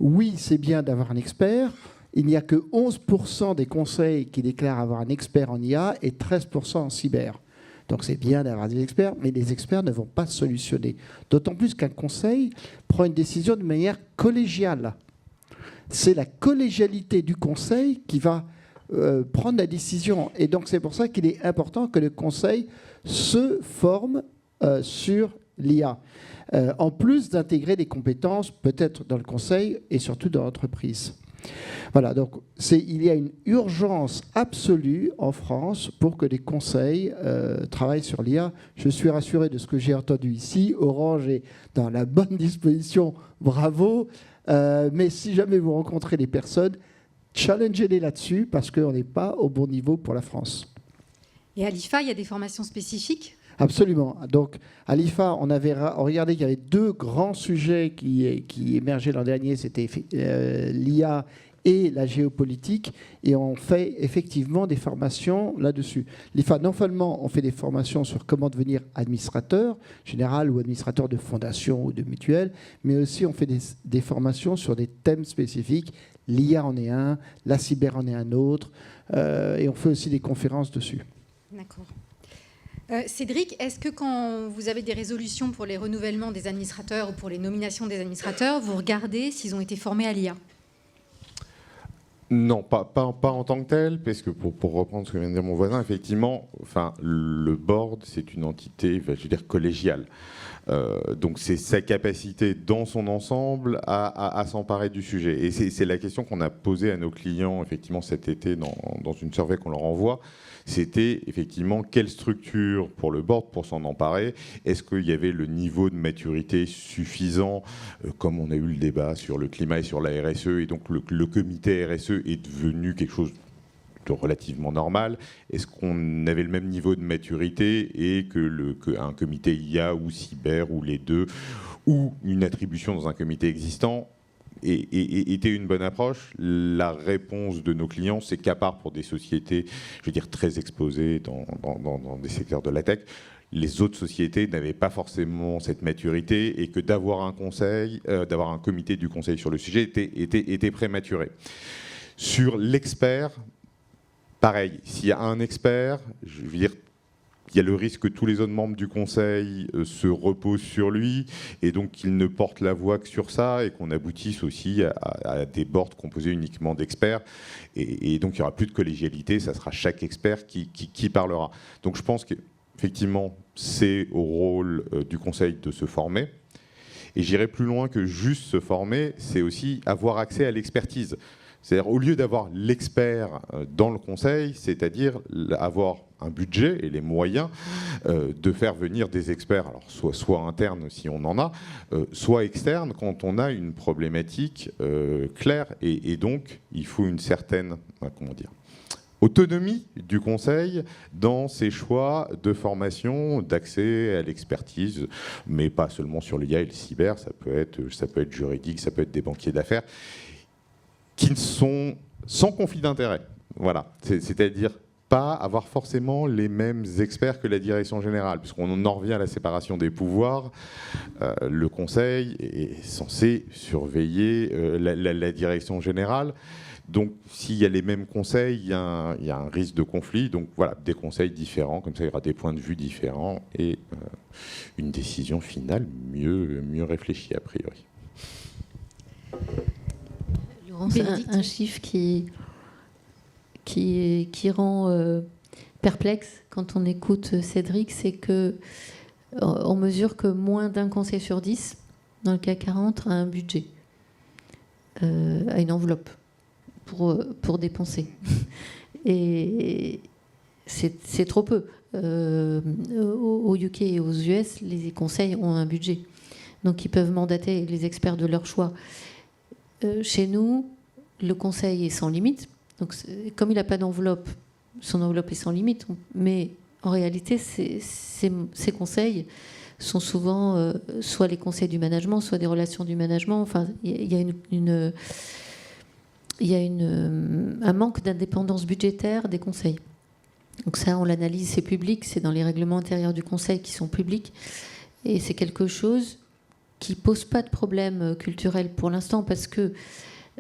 Oui, c'est bien d'avoir un expert. Il n'y a que 11% des conseils qui déclarent avoir un expert en IA et 13% en cyber. Donc c'est bien d'avoir des experts, mais les experts ne vont pas solutionner. D'autant plus qu'un conseil prend une décision de manière collégiale. C'est la collégialité du conseil qui va prendre la décision. Et donc c'est pour ça qu'il est important que le conseil se forme sur l'IA. En plus d'intégrer des compétences peut-être dans le conseil et surtout dans l'entreprise. Voilà, donc il y a une urgence absolue en France pour que les conseils travaillent sur l'IA. Je suis rassuré de ce que j'ai entendu ici. Orange est dans la bonne disposition, bravo. Mais si jamais vous rencontrez des personnes, challengez-les là-dessus parce qu'on n'est pas au bon niveau pour la France. Et à l'IFA, il y a des formations spécifiques? Absolument. Donc, à l'IFA, on regardait qu'il y avait 2 grands sujets qui émergeaient l'an dernier. C'était l'IA et la géopolitique, et on fait effectivement des formations là-dessus. Non seulement on fait des formations sur comment devenir administrateur général ou administrateur de fondation ou de mutuelle, mais aussi on fait des formations sur des thèmes spécifiques. L'IA en est un, la cyber en est un autre, et on fait aussi des conférences dessus. D'accord. Cédric, est-ce que quand vous avez des résolutions pour les renouvellements des administrateurs ou pour les nominations des administrateurs, vous regardez s'ils ont été formés à l'IA ? Non, pas en tant que tel, parce que pour reprendre ce que vient de dire mon voisin, effectivement, le board, c'est une entité, je veux dire, collégiale. Donc c'est sa capacité dans son ensemble à s'emparer du sujet. Et c'est la question qu'on a posée à nos clients, effectivement, cet été, dans une survey qu'on leur envoie. C'était effectivement quelle structure pour le board pour s'en emparer. Est-ce qu'il y avait le niveau de maturité suffisant, comme on a eu le débat sur le climat et sur la RSE, et donc le comité RSE est devenu quelque chose de relativement normal. Est-ce qu'on avait le même niveau de maturité et qu'un comité IA ou cyber ou les deux, ou une attribution dans un comité existant était une bonne approche? La réponse de nos clients, c'est qu'à part pour des sociétés, je veux dire, très exposées dans des secteurs de la tech, les autres sociétés n'avaient pas forcément cette maturité et que d'avoir un conseil, d'avoir un comité du conseil sur le sujet était prématuré. Sur l'expert, pareil, s'il y a un expert, je veux dire, il y a le risque que tous les autres membres du conseil se reposent sur lui et donc qu'il ne porte la voix que sur ça et qu'on aboutisse aussi à des boards composés uniquement d'experts et donc il n'y aura plus de collégialité, ça sera chaque expert qui parlera. Donc je pense qu'effectivement c'est au rôle du conseil de se former et j'irai plus loin que juste se former, c'est aussi avoir accès à l'expertise. C'est-à-dire, au lieu d'avoir l'expert dans le conseil, c'est-à-dire avoir un budget et les moyens de faire venir des experts, alors soit internes si on en a, soit externes quand on a une problématique claire. Et donc, il faut une certaine, autonomie du conseil dans ses choix de formation, d'accès à l'expertise, mais pas seulement sur l'IA et le cyber, ça peut être juridique, ça peut être des banquiers d'affaires, qui sont sans conflit d'intérêt. Voilà. C'est-à-dire pas avoir forcément les mêmes experts que la direction générale, puisqu'on en revient à la séparation des pouvoirs. Le conseil est censé surveiller la direction générale. Donc, s'il y a les mêmes conseils, il y a un risque de conflit. Donc, voilà, des conseils différents, comme ça, il y aura des points de vue différents et une décision finale mieux réfléchie, a priori. Un chiffre qui rend perplexe quand on écoute Cédric, c'est qu'on mesure que moins d'un conseil sur 10 dans le CAC 40 a un budget, a une enveloppe pour dépenser. Et c'est trop peu. Au UK et aux US, les conseils ont un budget. Donc ils peuvent mandater les experts de leur choix. Chez nous, le conseil est sans limite. Donc, comme il n'a pas d'enveloppe, son enveloppe est sans limite. Mais en réalité, ces conseils sont souvent soit les conseils du management, soit des relations du management. Enfin, il y a un manque d'indépendance budgétaire des conseils. Donc ça, on l'analyse, c'est public, c'est dans les règlements intérieurs du conseil qui sont publics. Et c'est quelque chose qui ne pose pas de problème culturel pour l'instant parce que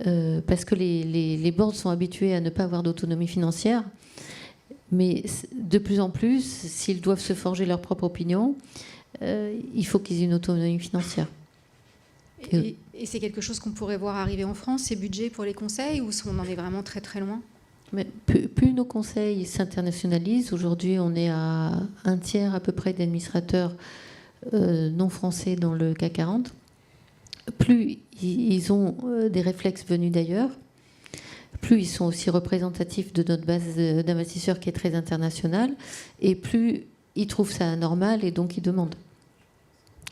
les boards sont habitués à ne pas avoir d'autonomie financière. Mais de plus en plus, s'ils doivent se forger leur propre opinion, il faut qu'ils aient une autonomie financière. Et c'est quelque chose qu'on pourrait voir arriver en France, ces budgets pour les conseils, ou on en est vraiment très très loin? Mais plus nos conseils s'internationalisent, aujourd'hui on est à un tiers à peu près d'administrateurs non français dans le CAC 40, plus ils ont des réflexes venus d'ailleurs, plus ils sont aussi représentatifs de notre base d'investisseurs qui est très internationale, et plus ils trouvent ça anormal et donc ils demandent.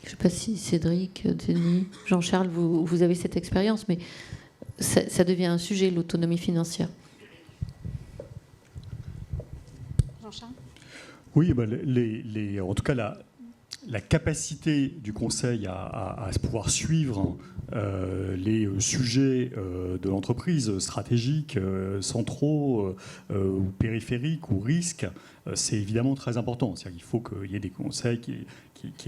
Je ne sais pas si Cédric, Denis, Jean-Charles, vous avez cette expérience, mais ça devient un sujet, l'autonomie financière. Jean-Charles ? Oui, en tout cas, la capacité du conseil à pouvoir suivre les sujets de l'entreprise stratégiques, centraux, ou périphériques ou risques, c'est évidemment très important. C'est-à-dire qu'il faut qu'il y ait des conseils qui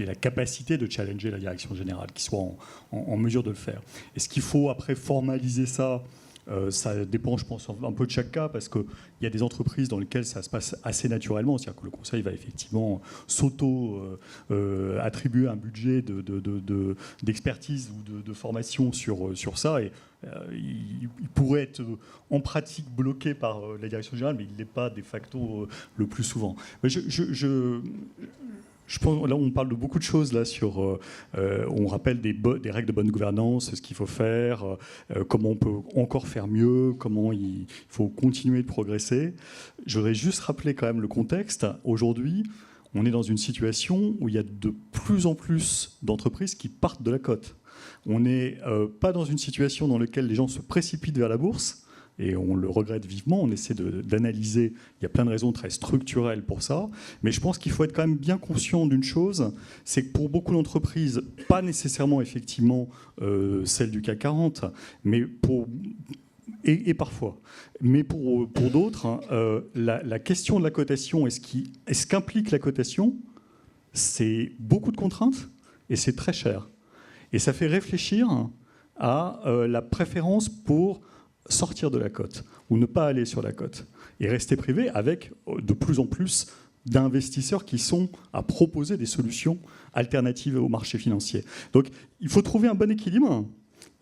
aient la capacité de challenger la direction générale, qui soient en mesure de le faire. Est-ce qu'il faut après formaliser ça ? Ça dépend, je pense, un peu de chaque cas, parce qu'il y a des entreprises dans lesquelles ça se passe assez naturellement. C'est-à-dire que le conseil va effectivement s'auto-attribuer un budget d'expertise ou de formation sur ça. Et il pourrait être en pratique bloqué par la direction générale, mais il ne l'est pas de facto le plus souvent. Mais je pense, là, on parle de beaucoup de choses là on rappelle des règles de bonne gouvernance, ce qu'il faut faire, comment on peut encore faire mieux, comment il faut continuer de progresser. Je voudrais juste rappeler quand même le contexte. Aujourd'hui, on est dans une situation où il y a de plus en plus d'entreprises qui partent de la cote. On n'est pas dans une situation dans laquelle les gens se précipitent vers la bourse. Et on le regrette vivement, on essaie d'analyser, il y a plein de raisons très structurelles pour ça, mais je pense qu'il faut être quand même bien conscient d'une chose, c'est que pour beaucoup d'entreprises, pas nécessairement effectivement celles du CAC 40, mais et parfois, mais pour d'autres, hein, la question de la cotation et ce qu'implique la cotation, c'est beaucoup de contraintes et c'est très cher. Et ça fait réfléchir à la préférence pour sortir de la cote ou ne pas aller sur la cote et rester privé avec de plus en plus d'investisseurs qui sont à proposer des solutions alternatives au marché financier. Donc il faut trouver un bon équilibre.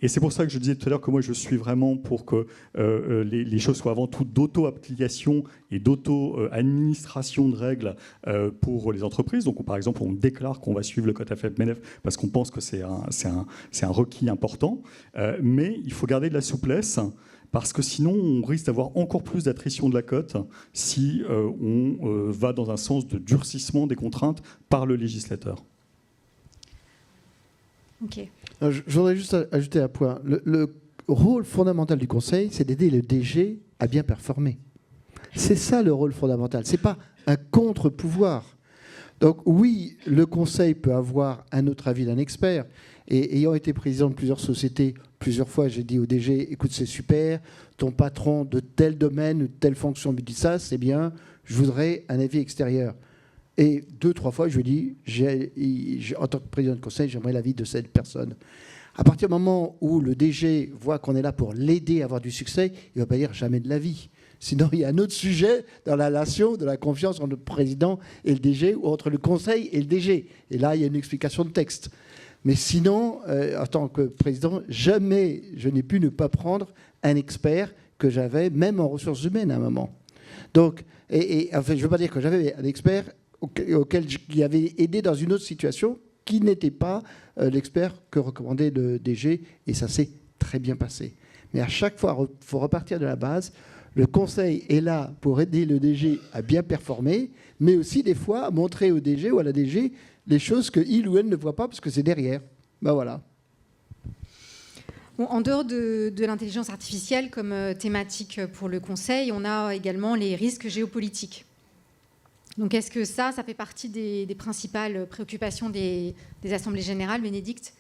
Et c'est pour ça que je disais tout à l'heure que moi je suis vraiment pour que les choses soient avant tout d'auto-application et d'auto-administration de règles pour les entreprises. Donc par exemple on déclare qu'on va suivre le code AFEP-MEDEF parce qu'on pense que c'est un requis important. Mais il faut garder de la souplesse parce que sinon on risque d'avoir encore plus d'attrition de la cote si on va dans un sens de durcissement des contraintes par le législateur. Ok. Je voudrais juste ajouter un point. Le rôle fondamental du Conseil, c'est d'aider le DG à bien performer. C'est ça le rôle fondamental. Ce n'est pas un contre-pouvoir. Donc oui, le Conseil peut avoir un autre avis d'un expert. Et ayant été président de plusieurs sociétés, plusieurs fois, j'ai dit au DG, écoute, c'est super, ton patron de tel domaine ou de telle fonction me dit ça, c'est bien, je voudrais un avis extérieur. Et 2-3 fois, je lui ai dit, en tant que président de conseil, j'aimerais l'avis de cette personne. À partir du moment où le DG voit qu'on est là pour l'aider à avoir du succès, il ne va pas dire jamais de l'avis. Sinon, il y a un autre sujet dans la relation de la confiance entre le président et le DG, ou entre le conseil et le DG. Et là, il y a une explication de texte. Mais sinon, en tant que président, jamais je n'ai pu ne pas prendre un expert que j'avais, même en ressources humaines à un moment. Donc, enfin, je ne veux pas dire que j'avais un expert qui avait aidé dans une autre situation qui n'était pas l'expert que recommandait le DG, et ça s'est très bien passé. Mais à chaque fois, il faut repartir de la base. Le conseil est là pour aider le DG à bien performer, mais aussi des fois à montrer au DG ou à la DG les choses qu'il ou elle ne voit pas parce que c'est derrière. Ben voilà. Bon, en dehors de l'intelligence artificielle comme thématique pour le Conseil, on a également les risques géopolitiques. Donc est-ce que ça fait partie des principales préoccupations des assemblées générales, Bénédicte ?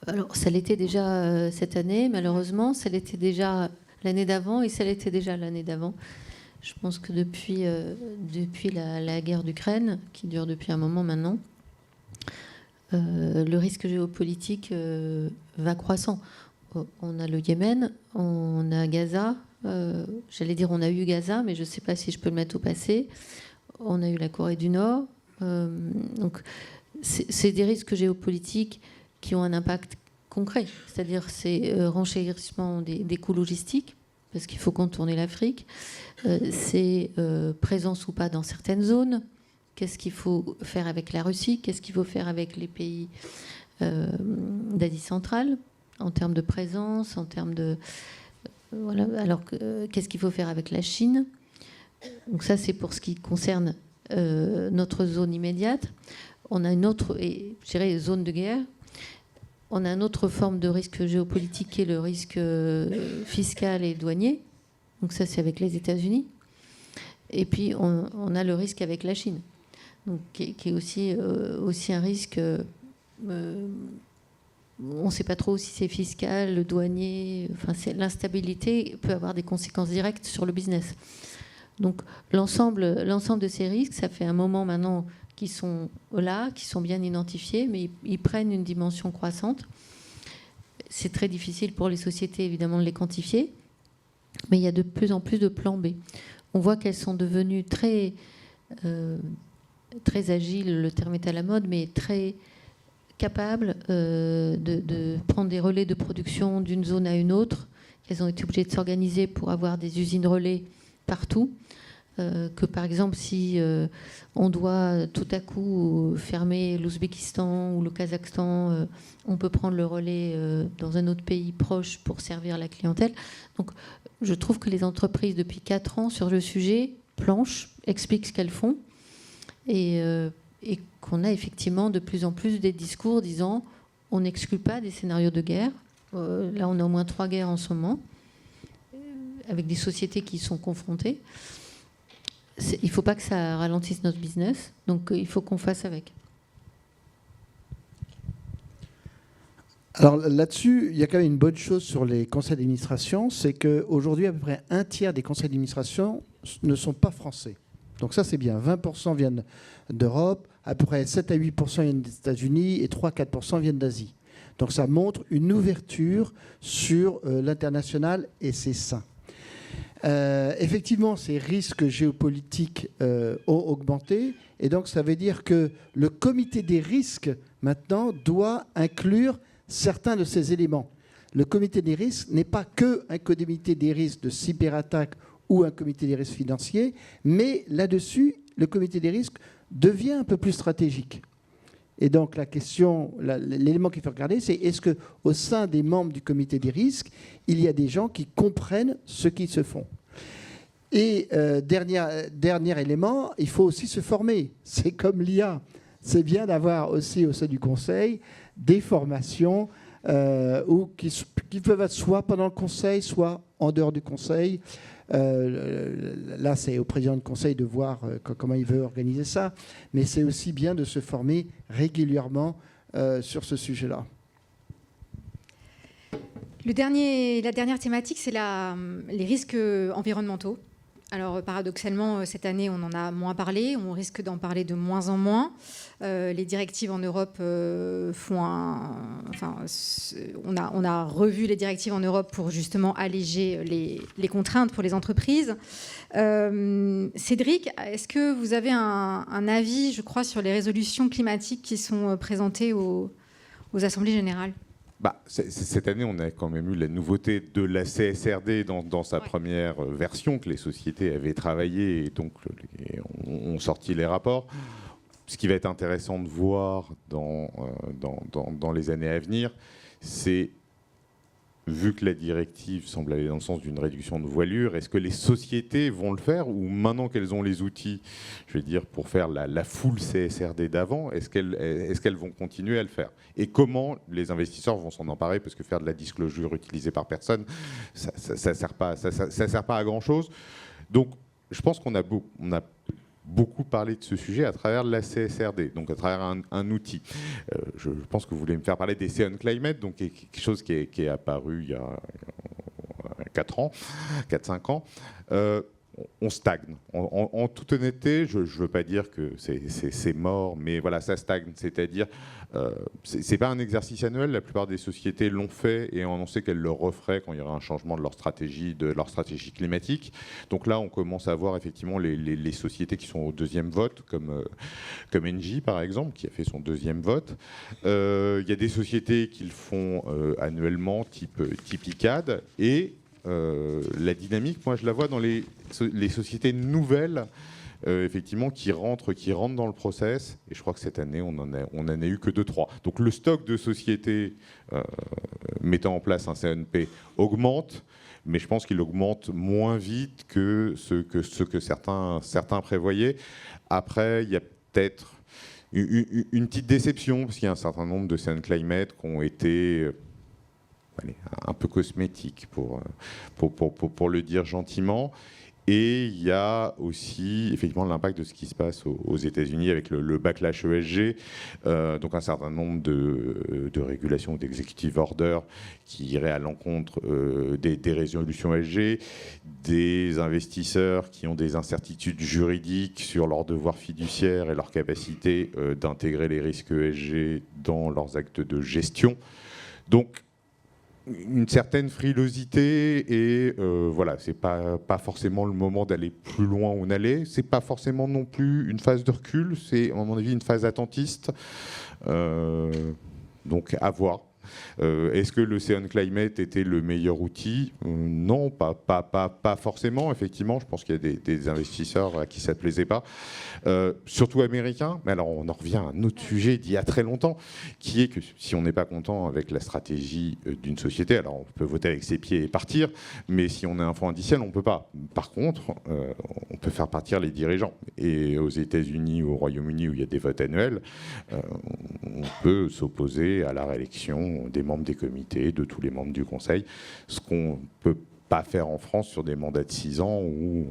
Alors, ça l'était déjà cette année, malheureusement. Ça l'était déjà l'année d'avant et ça l'était déjà l'année d'avant. Je pense que depuis la guerre d'Ukraine, qui dure depuis un moment maintenant, le risque géopolitique va croissant. On a le Yémen, on a Gaza. J'allais dire on a eu Gaza, mais je ne sais pas si je peux le mettre au passé. On a eu la Corée du Nord. Donc, c'est des risques géopolitiques qui ont un impact concret. C'est-à-dire c'est renchérissement des coûts logistiques, parce qu'il faut contourner l'Afrique. C'est présence ou pas dans certaines zones. Qu'est-ce qu'il faut faire avec la Russie? Qu'est-ce qu'il faut faire avec les pays d'Asie centrale en termes de présence, en termes de... voilà. Alors, qu'est-ce qu'il faut faire avec la Chine? Donc ça, c'est pour ce qui concerne notre zone immédiate. On a une autre, et je dirais, zone de guerre. On a une autre forme de risque géopolitique qui est le risque fiscal et douanier. Donc ça, c'est avec les États-Unis. Et puis, on a le risque avec la Chine, donc, qui est aussi un risque on ne sait pas trop si c'est fiscal, douanier. Enfin, l'instabilité peut avoir des conséquences directes sur le business. Donc l'ensemble de ces risques, ça fait un moment maintenant qu'ils sont là, qui sont bien identifiés, mais ils prennent une dimension croissante. C'est très difficile pour les sociétés, évidemment, de les quantifier, mais il y a de plus en plus de plans B. On voit qu'elles sont devenues très agiles, le terme est à la mode, mais très capables de prendre des relais de production d'une zone à une autre. Elles ont été obligées de s'organiser pour avoir des usines relais partout. Que par exemple, si on doit tout à coup fermer l'Ouzbékistan ou le Kazakhstan, on peut prendre le relais dans un autre pays proche pour servir la clientèle. Donc, je trouve que les entreprises, depuis 4 ans, sur le sujet, planchent, expliquent ce qu'elles font, et qu'on a effectivement de plus en plus des discours disant on n'exclut pas des scénarios de guerre. Là, on a au moins 3 guerres en ce moment, avec des sociétés qui y sont confrontées. Il ne faut pas que ça ralentisse notre business, donc il faut qu'on fasse avec. Alors là-dessus, il y a quand même une bonne chose sur les conseils d'administration, c'est qu'aujourd'hui, à peu près un tiers des conseils d'administration ne sont pas français. Donc ça, c'est bien. 20% viennent d'Europe, à peu près 7 à 8% viennent des États-Unis et 3-4% viennent d'Asie. Donc ça montre une ouverture sur l'international et c'est sain. Effectivement, ces risques géopolitiques ont augmenté et donc ça veut dire que le comité des risques maintenant doit inclure certains de ces éléments. Le comité des risques n'est pas qu'un comité des risques de cyberattaque ou un comité des risques financiers, mais là-dessus, le comité des risques devient un peu plus stratégique. Et donc la question, l'élément qu'il faut regarder, c'est est-ce qu'au sein des membres du comité des risques, il y a des gens qui comprennent ce qui se font. Et dernier élément, il faut aussi se former. C'est comme l'IA. C'est bien d'avoir aussi au sein du conseil des formations qui peuvent être soit pendant le conseil, soit en dehors du conseil. Là, c'est au président du conseil de voir comment il veut organiser ça. Mais c'est aussi bien de se former régulièrement sur ce sujet-là. La dernière thématique, c'est les risques environnementaux. Alors, paradoxalement, cette année, on en a moins parlé. On risque d'en parler de moins en moins. Les directives en Europe on a revu les directives en Europe pour justement alléger les contraintes pour les entreprises. Cédric, est-ce que vous avez un avis, je crois, sur les résolutions climatiques qui sont présentées aux assemblées générales ? Cette année, on a quand même eu la nouveauté de la CSRD dans sa première version que les sociétés avaient travaillé et donc ont sorti les rapports. Ce qui va être intéressant de voir dans les années à venir, c'est, vu que la directive semble aller dans le sens d'une réduction de voilure, est-ce que les sociétés vont le faire ou maintenant qu'elles ont les outils, je vais dire, pour faire la full CSRD d'avant, est-ce qu'elles vont continuer à le faire ? Et comment les investisseurs vont s'en emparer ? Parce que faire de la disclosure utilisée par personne, ça sert pas à grand-chose. Donc, je pense qu'on a beaucoup parlé de ce sujet à travers la CSRD, donc à travers un outil. Je pense que vous voulez me faire parler des C on Climate, donc quelque chose qui est apparu il y a 4-5 ans. On stagne. En toute honnêteté, je ne veux pas dire que c'est mort, mais voilà, ça stagne. C'est-à-dire, c'est pas un exercice annuel. La plupart des sociétés l'ont fait et ont annoncé qu'elles le referaient quand il y aura un changement de leur stratégie climatique. Donc là, on commence à voir effectivement les sociétés qui sont au deuxième vote, comme Engie par exemple, qui a fait son deuxième vote. Il y a des sociétés qui le font annuellement, type ICAD, et la dynamique, moi je la vois dans les sociétés nouvelles, effectivement, qui rentrent dans le process, et je crois que cette année on en a eu que 2-3. Donc le stock de sociétés mettant en place un CNP augmente, mais je pense qu'il augmente moins vite que ce que certains prévoyaient. Après, il y a peut-être une petite déception, parce qu'il y a un certain nombre de CN Climate qui ont été un peu cosmétique pour le dire gentiment. Et il y a aussi effectivement l'impact de ce qui se passe aux États-Unis avec le backlash ESG, donc un certain nombre de régulations, d'executive orders qui iraient à l'encontre des résolutions ESG, des investisseurs qui ont des incertitudes juridiques sur leurs devoirs fiduciaires et leur capacité d'intégrer les risques ESG dans leurs actes de gestion. Donc, une certaine frilosité et voilà, c'est pas forcément le moment d'aller plus loin où on allait. C'est pas forcément non plus une phase de recul, c'est à mon avis une phase attentiste. Donc à voir. Est-ce que l'Ocean Climate était le meilleur outil ? Non, pas forcément. Effectivement, je pense qu'il y a des investisseurs à qui ça ne plaisait pas. Surtout américains. Mais alors, on en revient à un autre sujet d'il y a très longtemps, qui est que si on n'est pas content avec la stratégie d'une société, alors on peut voter avec ses pieds et partir, mais si on est un fonds indiciel, on ne peut pas. Par contre, on peut faire partir les dirigeants. Et aux États-Unis ou au Royaume-Uni, où il y a des votes annuels, on peut s'opposer à la réélection des membres des comités, de tous les membres du Conseil, ce qu'on ne peut pas faire en France sur des mandats de 6 ans où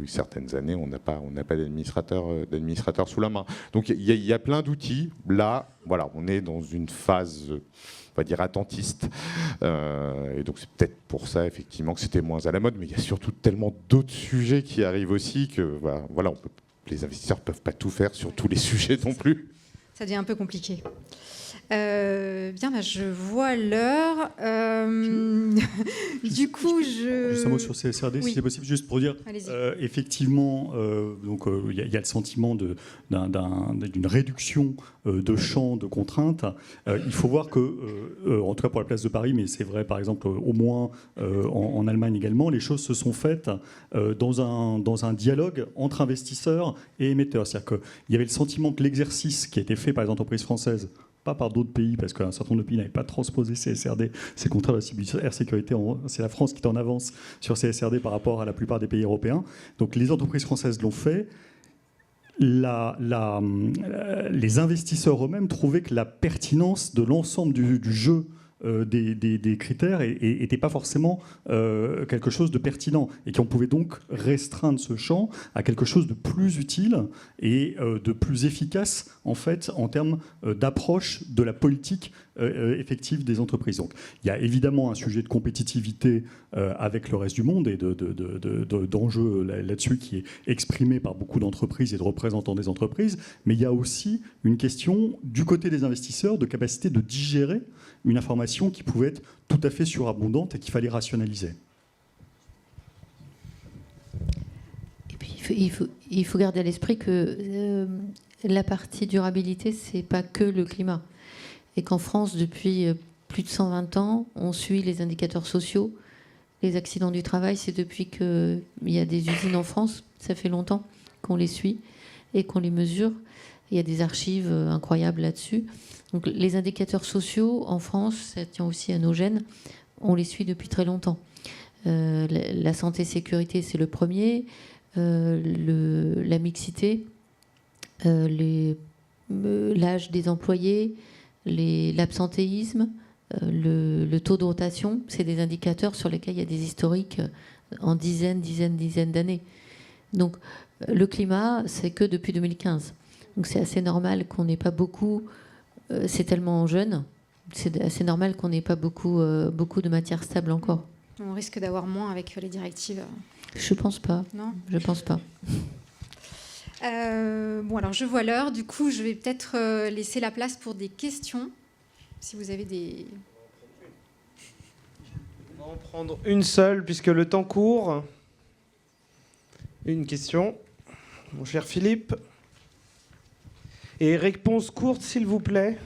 certaines années on n'a pas d'administrateur sous la main. Donc il y a plein d'outils. Là, voilà, on est dans une phase, on va dire, attentiste. Et donc c'est peut-être pour ça effectivement que c'était moins à la mode, mais il y a surtout tellement d'autres sujets qui arrivent aussi que voilà, les investisseurs ne peuvent pas tout faire sur tous les sujets non plus. Ça devient un peu compliqué. Bien, je vois l'heure. Du coup, Juste un mot sur CSRD, oui. si c'est possible, juste pour dire, effectivement, il y a le sentiment d'une réduction de champ de contraintes. Il faut voir que, en tout cas pour la place de Paris, mais c'est vrai par exemple au moins en Allemagne également, les choses se sont faites dans un dialogue entre investisseurs et émetteurs. C'est-à-dire qu'il y avait le sentiment que l'exercice qui a été fait par les entreprises françaises, pas par d'autres pays, parce qu'un certain nombre de pays n'avaient pas transposé CSRD, c'est contraire à la cybersécurité, c'est la France qui est en avance sur CSRD par rapport à la plupart des pays européens. Donc les entreprises françaises l'ont fait. Les investisseurs eux-mêmes trouvaient que la pertinence de l'ensemble du jeu des critères n'était pas forcément quelque chose de pertinent et qu'on pouvait donc restreindre ce champ à quelque chose de plus utile et de plus efficace en fait en termes d'approche de la politique effective des entreprises. Donc il y a évidemment un sujet de compétitivité avec le reste du monde et d'enjeux là-dessus qui est exprimé par beaucoup d'entreprises et de représentants des entreprises, mais il y a aussi une question du côté des investisseurs de capacité de digérer une information qui pouvait être tout à fait surabondante et qu'il fallait rationaliser. Et puis il faut garder à l'esprit que la partie durabilité, c'est pas que le climat. Et qu'en France, depuis plus de 120 ans, on suit les indicateurs sociaux. Les accidents du travail, c'est depuis qu'il y a des usines en France. Ça fait longtemps qu'on les suit et qu'on les mesure. Il y a des archives incroyables là-dessus. Donc les indicateurs sociaux en France, ça tient aussi à nos gènes, on les suit depuis très longtemps. La santé-sécurité, c'est le premier. La mixité, l'âge des employés, l'absentéisme, le taux de rotation, c'est des indicateurs sur lesquels il y a des historiques en dizaines d'années. Donc le climat, c'est que depuis 2015. Donc c'est assez normal qu'on n'ait pas beaucoup... c'est tellement jeune, c'est assez normal qu'on n'ait pas beaucoup de matière stable encore. On risque d'avoir moins avec les directives. Je pense pas. Non ? Je pense pas. Bon, alors je vois l'heure. Du coup, je vais peut-être laisser la place pour des questions. Si vous avez des... On va en prendre une seule, puisque le temps court. Une question, mon cher Philippe. Et réponse courte, s'il vous plaît.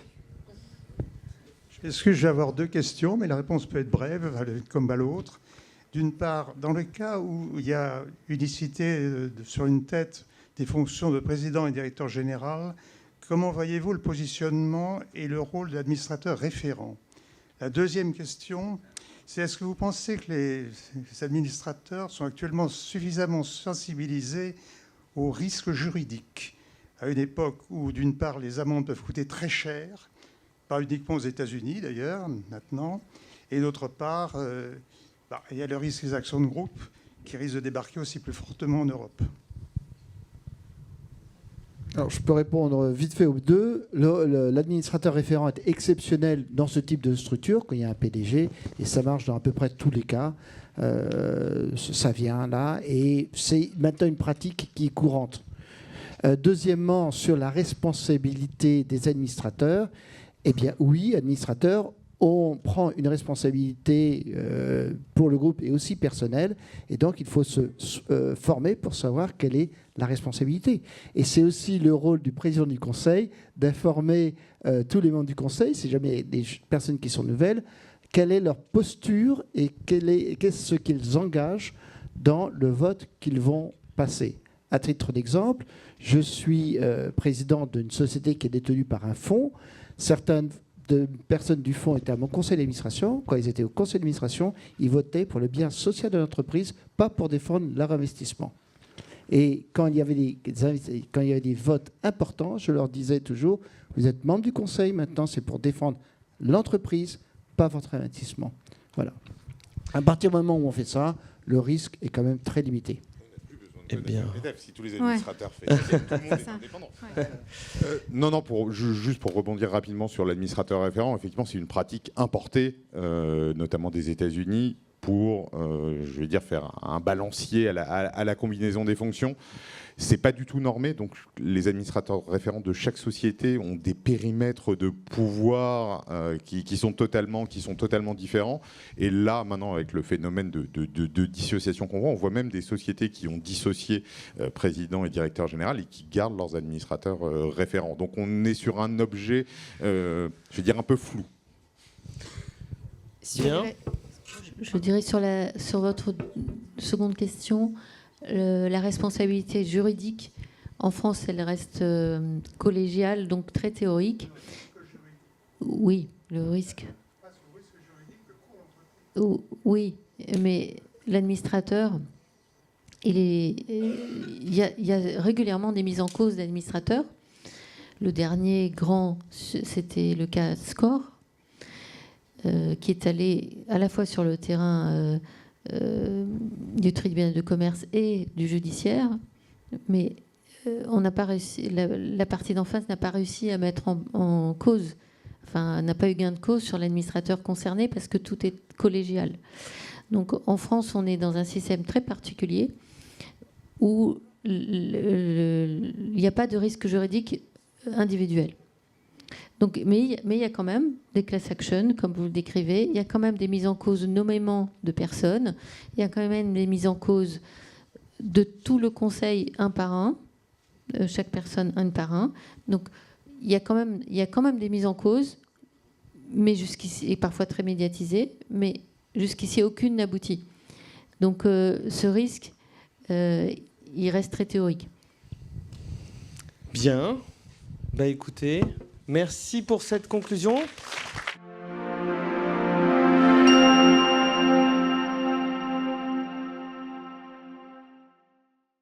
Est-ce que je vais avoir deux questions, mais la réponse peut être brève, comme à l'autre. D'une part, dans le cas où il y a unicité sur une tête des fonctions de président et directeur général, comment voyez-vous le positionnement et le rôle de l'administrateur référent ? La deuxième question, c'est est-ce que vous pensez que les administrateurs sont actuellement suffisamment sensibilisés aux risques juridiques ? À une époque où, d'une part, les amendes peuvent coûter très cher, pas uniquement aux États-Unis d'ailleurs, maintenant, et d'autre part, il y a le risque des actions de groupe qui risque de débarquer aussi plus fortement en Europe? Alors, je peux répondre vite fait aux deux. L'administrateur référent est exceptionnel dans ce type de structure, quand il y a un PDG, et ça marche dans à peu près tous les cas. Ça vient là, et c'est maintenant une pratique qui est courante. Deuxièmement, sur la responsabilité des administrateurs, eh bien oui, administrateurs, on prend une responsabilité pour le groupe et aussi personnelle, et donc il faut se former pour savoir quelle est la responsabilité. Et c'est aussi le rôle du président du conseil d'informer tous les membres du conseil, si jamais des personnes qui sont nouvelles, quelle est leur posture et qu'est-ce ce qu'ils engagent dans le vote qu'ils vont passer. À titre d'exemple, je suis président d'une société qui est détenue par un fonds. Certaines personnes du fonds étaient à mon conseil d'administration. Quand ils étaient au conseil d'administration, ils votaient pour le bien social de l'entreprise, pas pour défendre leur investissement. Et quand il y avait des votes importants, je leur disais toujours, vous êtes membre du conseil, maintenant c'est pour défendre l'entreprise, pas votre investissement. Voilà. À partir du moment où on fait ça, le risque est quand même très limité. Eh bien, si tous les administrateurs font, tout le monde est indépendant. Non, juste pour rebondir rapidement sur l'administrateur référent, effectivement, c'est une pratique importée, notamment des États-Unis, pour, je vais dire, faire un balancier à la combinaison des fonctions. C'est pas du tout normé, donc les administrateurs référents de chaque société ont des périmètres de pouvoir qui sont totalement différents. Et là, maintenant, avec le phénomène de dissociation qu'on voit, on voit même des sociétés qui ont dissocié président et directeur général et qui gardent leurs administrateurs référents. Donc on est sur un objet, je vais dire, un peu flou. Bien. Je dirais sur votre seconde question, la responsabilité juridique en France, elle reste collégiale, donc très théorique. Oui, le risque. Oui, mais l'administrateur, il y a régulièrement des mises en cause d'administrateurs. Le dernier grand, c'était le cas Score, qui est allé à la fois sur le terrain du tribunal de commerce et du judiciaire, mais on n'a pas réussi, la partie d'en face n'a pas réussi à mettre en cause, enfin n'a pas eu gain de cause sur l'administrateur concerné parce que tout est collégial. Donc en France, on est dans un système très particulier où il n'y a pas de risque juridique individuel. Donc, mais il y a quand même des class actions, comme vous le décrivez. Il y a quand même des mises en cause nommément de personnes. Il y a quand même des mises en cause de tout le conseil un par un, chaque personne un par un. Donc, il y a quand même des mises en cause, mais jusqu'ici, et parfois très médiatisées, mais jusqu'ici aucune n'aboutit. Donc, ce risque, il reste très théorique. Bien. Bah écoutez. Merci pour cette conclusion.